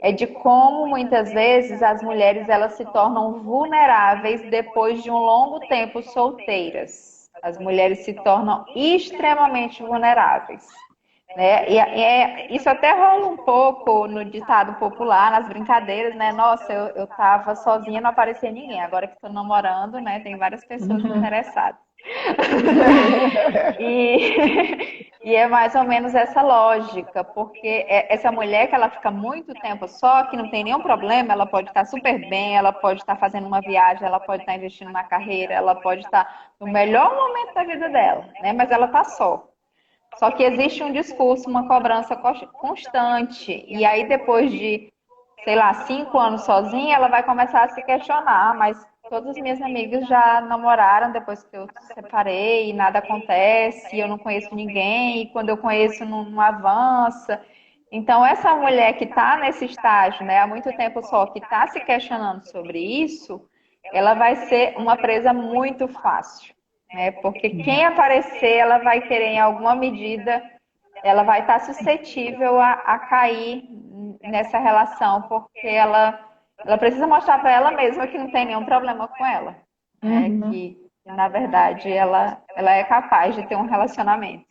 é de como muitas vezes as mulheres elas se tornam vulneráveis depois de um longo tempo solteiras. As mulheres se tornam extremamente vulneráveis. Né? Isso até rola um pouco no ditado popular, nas brincadeiras, né? Nossa, eu tava sozinha, não aparecia ninguém. Agora que estou namorando, né? Tem várias pessoas interessadas. E é mais ou menos essa lógica, porque essa mulher que ela fica muito tempo só, que não tem nenhum problema, ela pode estar super bem, ela pode estar fazendo uma viagem, ela pode estar investindo na carreira, ela pode estar no melhor momento da vida dela, né? Mas ela está só. Só que existe um discurso, uma cobrança constante. E aí, depois de, sei lá, 5 anos sozinha, ela vai começar a se questionar. Mas todas as minhas amigas já namoraram depois que eu separei, e nada acontece, eu não conheço ninguém, e quando eu conheço não avança. Então, essa mulher que está nesse estágio, né, há muito tempo só, que está se questionando sobre isso, ela vai ser uma presa muito fácil. Né? Porque quem aparecer, ela vai querer, em alguma medida, ela vai estar suscetível a cair nessa relação, porque ela precisa mostrar para ela mesma que não tem nenhum problema com ela. Né? Que, na verdade, ela é capaz de ter um relacionamento.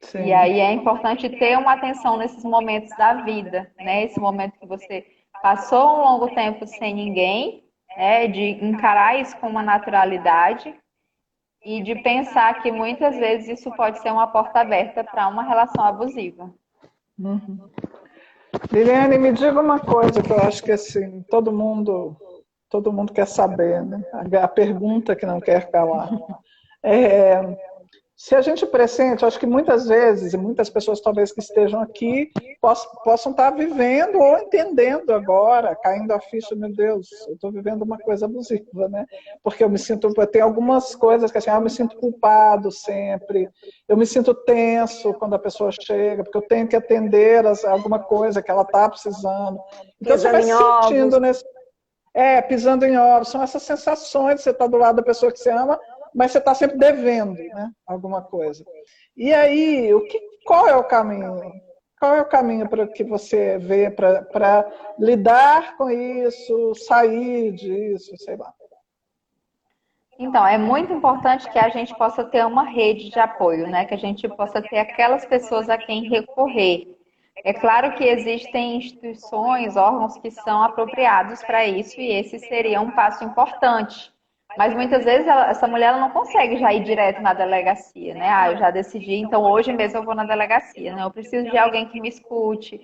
Sim. E aí é importante ter uma atenção nesses momentos da vida, né? Esse momento que você passou um longo tempo sem ninguém, né? De encarar isso com uma naturalidade, e de pensar que muitas vezes isso pode ser uma porta aberta para uma relação abusiva. Liliane, me diga uma coisa que eu acho que assim, todo mundo quer saber, né? A pergunta que não quer calar. Se a gente pressente, acho que muitas vezes, e muitas pessoas talvez que estejam aqui, possam estar vivendo ou entendendo agora, caindo a ficha, meu Deus, eu estou vivendo uma coisa abusiva, né? Porque eu me sinto, tem algumas coisas que assim, eu me sinto culpado sempre, eu me sinto tenso quando a pessoa chega, porque eu tenho que atender alguma coisa que ela está precisando. Então você vai se sentindo nesse... pisando em ovos, são essas sensações de você estar do lado da pessoa que você ama, mas você está sempre devendo, né, alguma coisa. E aí, qual é o caminho? Qual é o caminho para que você vê para lidar com isso, sair disso, sei lá? Então, é muito importante que a gente possa ter uma rede de apoio, né? Que a gente possa ter aquelas pessoas a quem recorrer. É claro que existem instituições, órgãos que são apropriados para isso, e esse seria um passo importante. Mas muitas vezes essa mulher ela não consegue já ir direto na delegacia, né? Ah, eu já decidi, então hoje mesmo eu vou na delegacia, né? Eu preciso de alguém que me escute,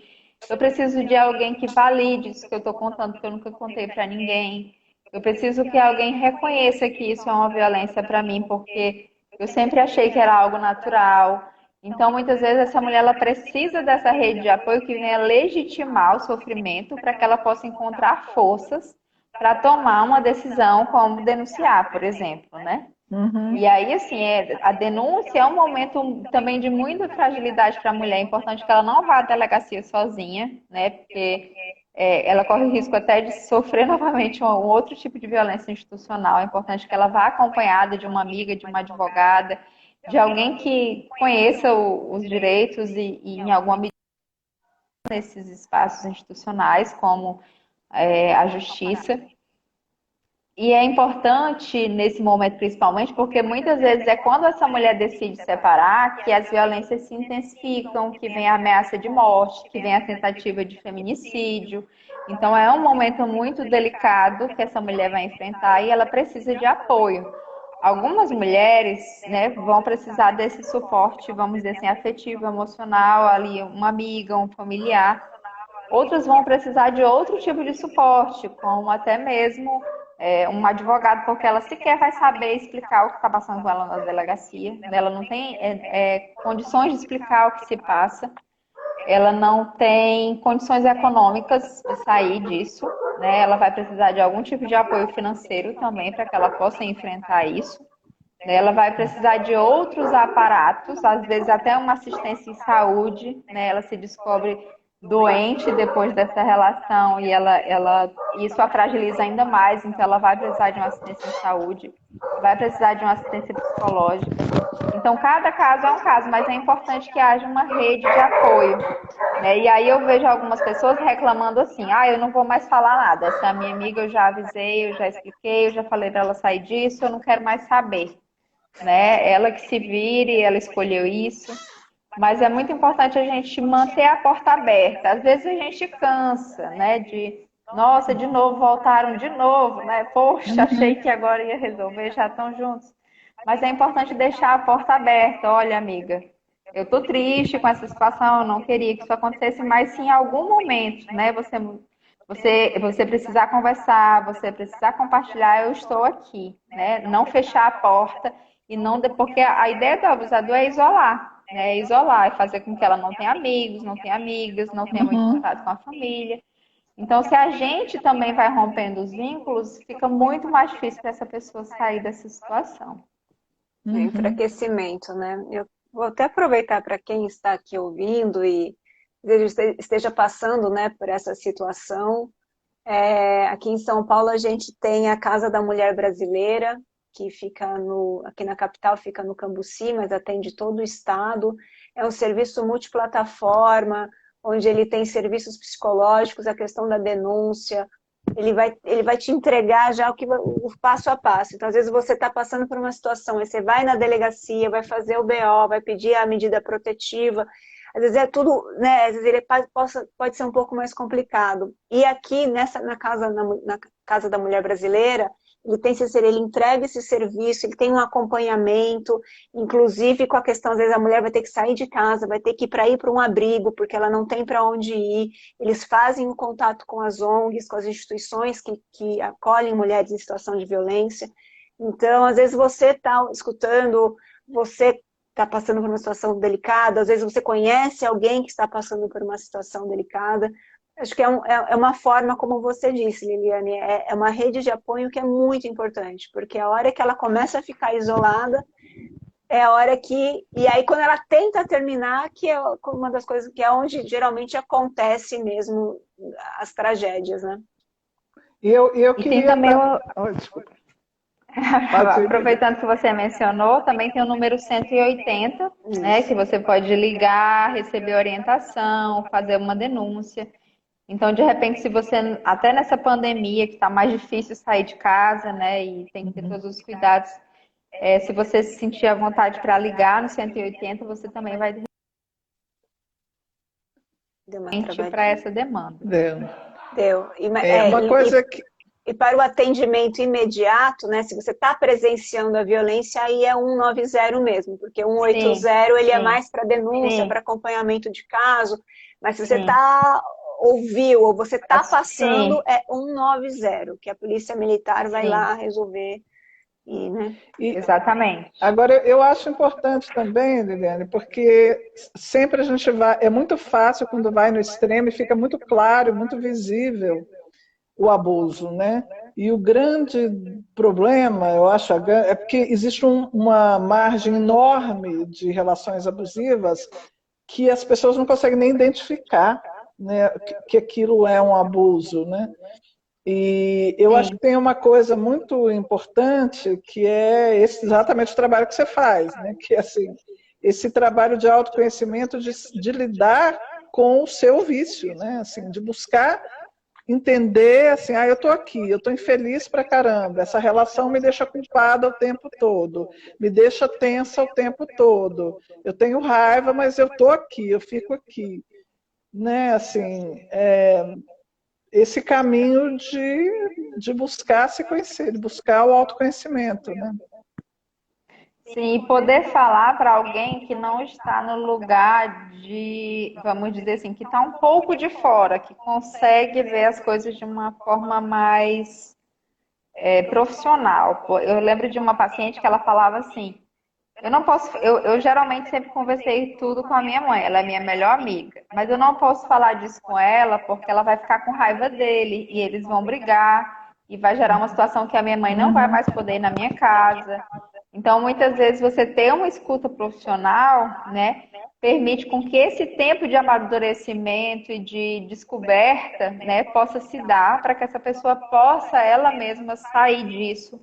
eu preciso de alguém que valide isso que eu estou contando, que eu nunca contei para ninguém. Eu preciso que alguém reconheça que isso é uma violência para mim, porque eu sempre achei que era algo natural. Então, muitas vezes, essa mulher ela precisa dessa rede de apoio que venha legitimar o sofrimento para que ela possa encontrar forças para tomar uma decisão como denunciar, por exemplo, né? E aí, assim, a denúncia é um momento também de muita fragilidade para a mulher. É importante que ela não vá à delegacia sozinha, né? Porque ela corre o risco até de sofrer novamente um outro tipo de violência institucional. É importante que ela vá acompanhada de uma amiga, de uma advogada, de alguém que conheça os direitos e em alguma medida, nesses espaços institucionais, como a justiça. E é importante nesse momento, principalmente, porque muitas vezes é quando essa mulher decide separar que as violências se intensificam, que vem a ameaça de morte, que vem a tentativa de feminicídio. Então é um momento muito delicado que essa mulher vai enfrentar e ela precisa de apoio. Algumas mulheres, né, vão precisar desse suporte, vamos dizer assim, afetivo, emocional, ali uma amiga, um familiar. outras vão precisar de outro tipo de suporte, como até mesmo um advogado, porque ela sequer vai saber explicar o que está passando com ela na delegacia, né? Ela não tem condições de explicar o que se passa, ela não tem condições econômicas de sair disso, né? Ela vai precisar de algum tipo de apoio financeiro também para que ela possa enfrentar isso. Ela vai precisar de outros aparatos, às vezes até uma assistência em saúde, né? Ela se descobre doente depois dessa relação e isso a fragiliza ainda mais, então ela vai precisar de uma assistência em saúde, vai precisar de uma assistência psicológica. Então, cada caso é um caso, mas é importante que haja uma rede de apoio, né? E aí eu vejo algumas pessoas reclamando assim, eu não vou mais falar nada, essa minha amiga eu já avisei, eu já expliquei, eu já falei para ela sair disso, eu não quero mais saber. Né? Ela que se vire, ela escolheu isso. Mas é muito importante a gente manter a porta aberta. Às vezes a gente cansa, né? Nossa, de novo, voltaram de novo, né? Poxa, achei que agora ia resolver, já estão juntos. Mas é importante deixar a porta aberta. Olha, amiga, eu tô triste com essa situação, eu não queria que isso acontecesse, mas se em algum momento, né, você precisar conversar, você precisar compartilhar, eu estou aqui, né? Não fechar a porta e não porque a ideia do abusador é isolar, né? É isolar, é fazer com que ela não tenha amigos, não tenha amigas, não tenha muito contato com a família. Então, se a gente também vai rompendo os vínculos, fica muito mais difícil para essa pessoa sair dessa situação. Enfraquecimento, né? Eu vou até aproveitar para quem está aqui ouvindo e esteja passando, né, por essa situação. Aqui em São Paulo a gente tem a Casa da Mulher Brasileira, que fica aqui na capital, fica no Cambuci, mas atende todo o estado. É um serviço multiplataforma, onde ele tem serviços psicológicos, a questão da denúncia, ele vai te entregar já o passo a passo. Então, às vezes você está passando por uma situação, aí você vai na delegacia, vai fazer o BO, vai pedir a medida protetiva, às vezes é tudo, né, às vezes ele pode ser um pouco mais complicado. E aqui, na Casa da Mulher Brasileira, ele entrega esse serviço, ele tem um acompanhamento, inclusive com a questão, às vezes a mulher vai ter que sair de casa, vai ter que ir para um abrigo, porque ela não tem para onde ir. Eles fazem um contato com as ONGs, com as instituições que acolhem mulheres em situação de violência. Então, às vezes você está escutando, você está passando por uma situação delicada, às vezes você conhece alguém que está passando por uma situação delicada. Acho que é uma forma, como você disse, Liliane, é uma rede de apoio que é muito importante, porque a hora que ela começa a ficar isolada, é a hora que... E aí, quando ela tenta terminar, que é uma das coisas que é onde geralmente acontece mesmo as tragédias, né? E eu e queria... tem também desculpa. Aproveitando que você mencionou, também tem o número 180, né, que você pode ligar, receber orientação, fazer uma denúncia. Então, de repente, se você, até nessa pandemia, que está mais difícil sair de casa, né, e tem que ter todos os cuidados, se você se sentir à vontade para ligar no 180, você também vai para essa demanda. Deu. Uma coisa que... E para o atendimento imediato, né, se você está presenciando a violência, aí é 190 mesmo, porque 180 ele é mais para denúncia, para acompanhamento de caso, mas se você ouviu ou você está passando, é 190, que a polícia militar vai lá resolver. Exatamente. Agora, eu acho importante também, Liliane, porque sempre a gente vai... É muito fácil quando vai no extremo e fica muito claro, muito visível o abuso, né? E o grande problema, eu acho, é porque existe uma margem enorme de relações abusivas que as pessoas não conseguem nem identificar, né, que aquilo é um abuso, né? E eu acho que tem uma coisa muito importante que é exatamente o trabalho que você faz, né? Que é assim, esse trabalho de autoconhecimento, de lidar com o seu vício, né? Assim, de buscar entender assim, eu estou aqui, eu estou infeliz pra caramba, essa relação me deixa culpada o tempo todo, me deixa tensa o tempo todo, eu tenho raiva, mas eu estou aqui, eu fico aqui, né? Assim, esse caminho de buscar se conhecer, de buscar o autoconhecimento, né? Sim, e poder falar para alguém que não está no lugar de, vamos dizer assim, que está um pouco de fora, que consegue ver as coisas de uma forma mais profissional. Pô, eu lembro de uma paciente que ela falava assim: eu não posso, eu geralmente sempre conversei tudo com a minha mãe, ela é minha melhor amiga, mas eu não posso falar disso com ela porque ela vai ficar com raiva dele e eles vão brigar e vai gerar uma situação que a minha mãe não vai mais poder ir na minha casa. Então, muitas vezes você ter uma escuta profissional, né, permite com que esse tempo de amadurecimento e de descoberta, né, possa se dar para que essa pessoa possa ela mesma sair disso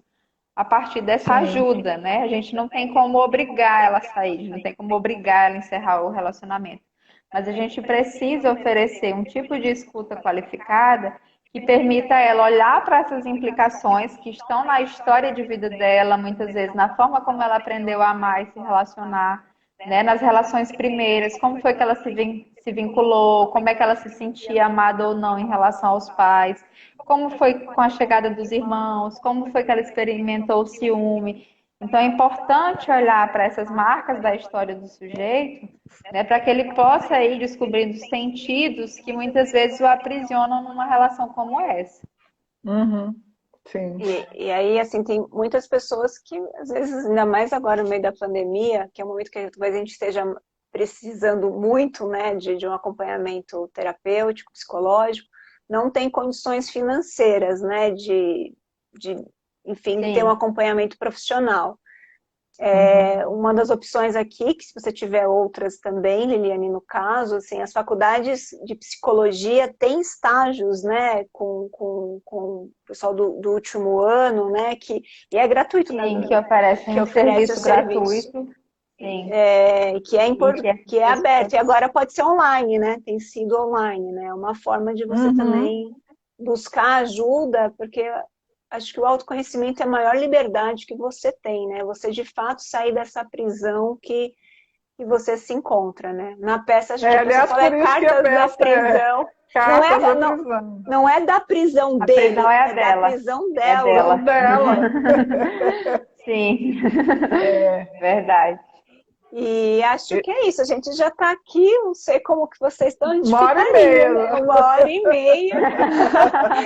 a partir dessa Sim. ajuda, né? A gente não tem como obrigar ela a sair, não tem como obrigar ela a encerrar o relacionamento. Mas a gente precisa oferecer um tipo de escuta qualificada que permita ela olhar para essas implicações que estão na história de vida dela, muitas vezes na forma como ela aprendeu a amar e se relacionar, né? Nas relações primeiras, como foi que ela se vinculou, como é que ela se sentia amada ou não em relação aos pais, como foi com a chegada dos irmãos, como foi que ela experimentou o ciúme. Então é importante olhar para essas marcas da história do sujeito, né, para que ele possa ir descobrindo sentidos que muitas vezes o aprisionam numa relação como essa. Uhum. Sim. E aí, assim, tem muitas pessoas que, às vezes, ainda mais agora no meio da pandemia, que é um momento que talvez a gente esteja precisando muito, né, de um acompanhamento terapêutico, psicológico, não tem condições financeiras, né, de enfim, de ter um Sim, acompanhamento profissional. Uhum. Uma das opções aqui, que se você tiver outras também, Liliane, no caso, assim, as faculdades de psicologia têm estágios, né, com o pessoal do último ano, né, e é gratuito, né, sim, que oferecem que um oferece o serviço serviço, gratuito, sim, que e que é que é feito aberto, e todos. agora pode ser online, né, tem sido online, né, é uma forma de você Uhum. também buscar ajuda, porque acho que o autoconhecimento é a maior liberdade que você tem, né? Você de fato sair dessa prisão que você se encontra, né? Na peça, É, você aliás, falou é por isso que a cartas da peça é prisão. Não Cartas é, da não, Prisão. não é da prisão A prisão dele, é a é da dela, prisão é dela. dela. São dela. Sim, É, verdade. E acho que é isso, a gente já está aqui, não sei como que vocês estão, a gente 1h30, ficaria, né? né? 1h30.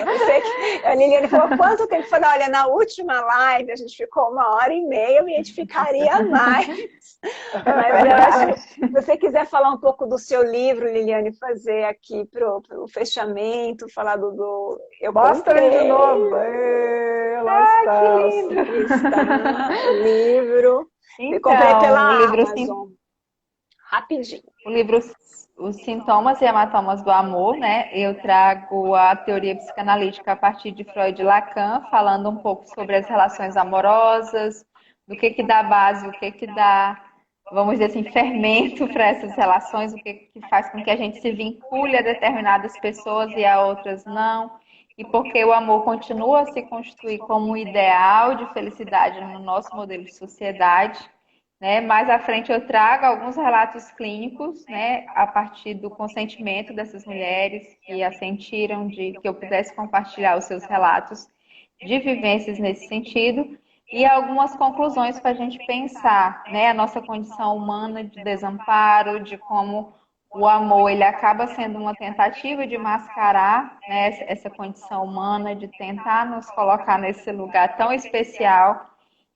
Eu sei que a Liliane falou, quanto tempo? Eu falei, olha, na última live a gente ficou 1h30 e a gente ficaria mais. Mas eu acho que Verdade. se você quiser falar um pouco do seu livro, Liliane, fazer aqui pro fechamento, falar Eu Mostra aí de comprei, novo. Lá Ah, que está. lindo! está o livro, eu comprei Então, pela Amazon, rapidinho. o livro Os Sintomas e Hematomas do Amor, né? Eu trago a teoria psicanalítica a partir de Freud e Lacan, falando um pouco sobre as relações amorosas, do que dá base, o que dá, vamos dizer assim, fermento para essas relações, o que faz com que a gente se vincule a determinadas pessoas e a outras não, e porque o amor continua a se constituir como um ideal de felicidade no nosso modelo de sociedade, né? Mais à frente eu trago alguns relatos clínicos, né, a partir do consentimento dessas mulheres que assentiram de que eu pudesse compartilhar os seus relatos de vivências nesse sentido e algumas conclusões para a gente pensar, né, a nossa condição humana de desamparo, de como o amor ele acaba sendo uma tentativa de mascarar, né, essa condição humana, de tentar nos colocar nesse lugar tão especial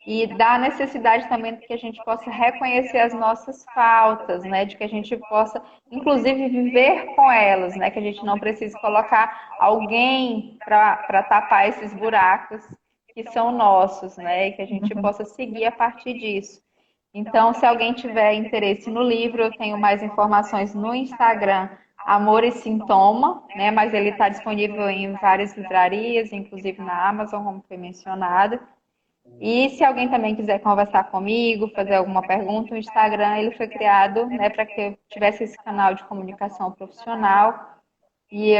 e da necessidade também de que a gente possa reconhecer as nossas faltas, né? De que a gente possa, inclusive, viver com elas, né? Que a gente não precise colocar alguém para tapar esses buracos que são nossos, né? E que a gente possa seguir a partir disso. Então, se alguém tiver interesse no livro, eu tenho mais informações no Instagram, Amor e Sintoma, né? Mas ele está disponível em várias livrarias, inclusive na Amazon, como foi mencionado. E se alguém também quiser conversar comigo, fazer alguma pergunta, o Instagram ele foi criado, né, para que eu tivesse esse canal de comunicação profissional. E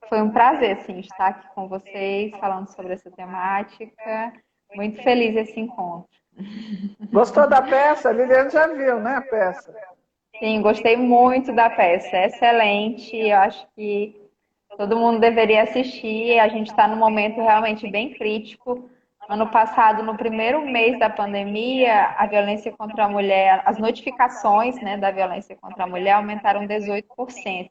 foi um prazer assim estar aqui com vocês falando sobre essa temática. Muito feliz esse encontro. Gostou da peça? A Liliane já viu, né, a peça? Sim, gostei muito da peça, é excelente. Eu acho que todo mundo deveria assistir. A gente está num momento realmente bem crítico, ano passado, no primeiro mês da pandemia, a violência contra a mulher, as notificações, né, da violência contra a mulher aumentaram 18%.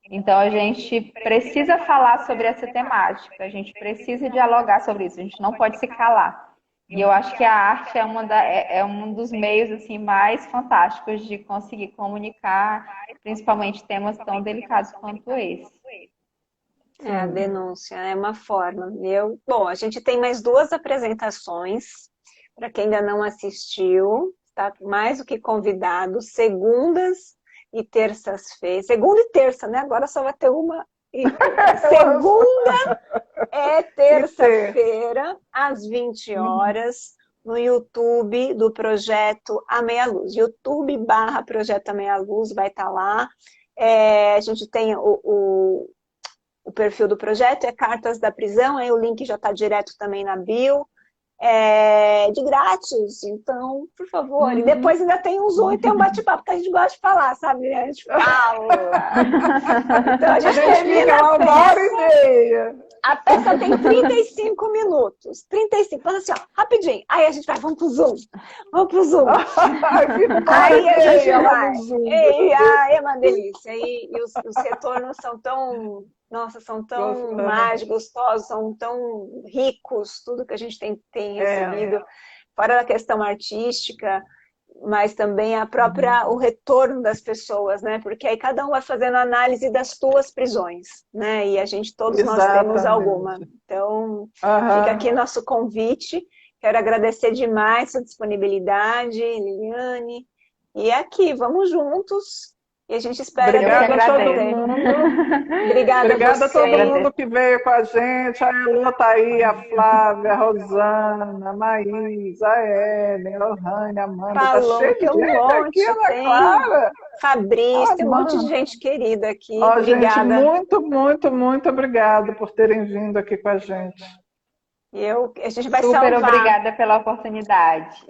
Então, a gente precisa falar sobre essa temática, a gente precisa dialogar sobre isso, a gente não pode se calar. E eu acho que a arte é um dos meios assim, mais fantásticos de conseguir comunicar, principalmente temas tão delicados quanto esse. É, a denúncia é uma forma. Bom, a gente tem mais 2 apresentações, para quem ainda não assistiu, está mais do que convidado, segundas e terças-feiras. Segunda e terça, né? Agora só vai ter uma. Segunda é terça-feira, às 20 horas, no YouTube do Projeto A Meia Luz. YouTube/Projeto A Meia Luz vai estar lá. A gente tem o perfil do projeto, é Cartas da Prisão, aí o link já está direto também na bio. De grátis, então, por favor. E depois ainda tem um Zoom e tem um bate-papo, que a gente gosta de falar, sabe? A gente fala. Então a gente termina a peça. A peça tem 35 minutos. 35, fala assim, ó, rapidinho. Aí a gente vai, vamos pro Zoom. Vamos pro Zoom. Aí a gente vai. É uma delícia. E os retornos são tão... Nossa, são tão mágicos, gostosos, são tão ricos, tudo que a gente tem recebido, fora da questão artística, mas também o retorno das pessoas, né? Porque aí cada um vai fazendo análise das suas prisões, né? E todos nós temos alguma. Então, fica aqui nosso convite. Quero agradecer demais a sua disponibilidade, Liliane. E aqui, vamos juntos. E a gente espera... Obrigada a todo mundo. Obrigada a todo mundo que veio com a gente. A Elô tá aí, a Flávia, a Rosana, a Maísa, a Ellen, a Lohane, a Amanda. Falou, tá cheio de gente aqui, tem Clara. Fabrício, tem um monte de gente querida aqui. Obrigada. Gente, muito, muito, muito obrigada por terem vindo aqui com a gente. A gente vai Super salvar. Obrigada pela oportunidade.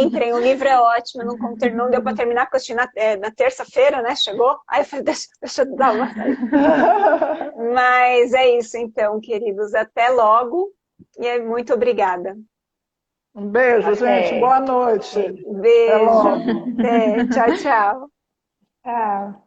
Entrem, o livro é ótimo, não deu para terminar, porque eu assisti na terça-feira, né? Chegou. Aí eu falei, deixa eu dar uma saída. Mas é isso, então, queridos. Até logo. E muito obrigada. Um beijo, gente. Boa noite. Beijo. Até logo. Tchau, tchau. Tchau.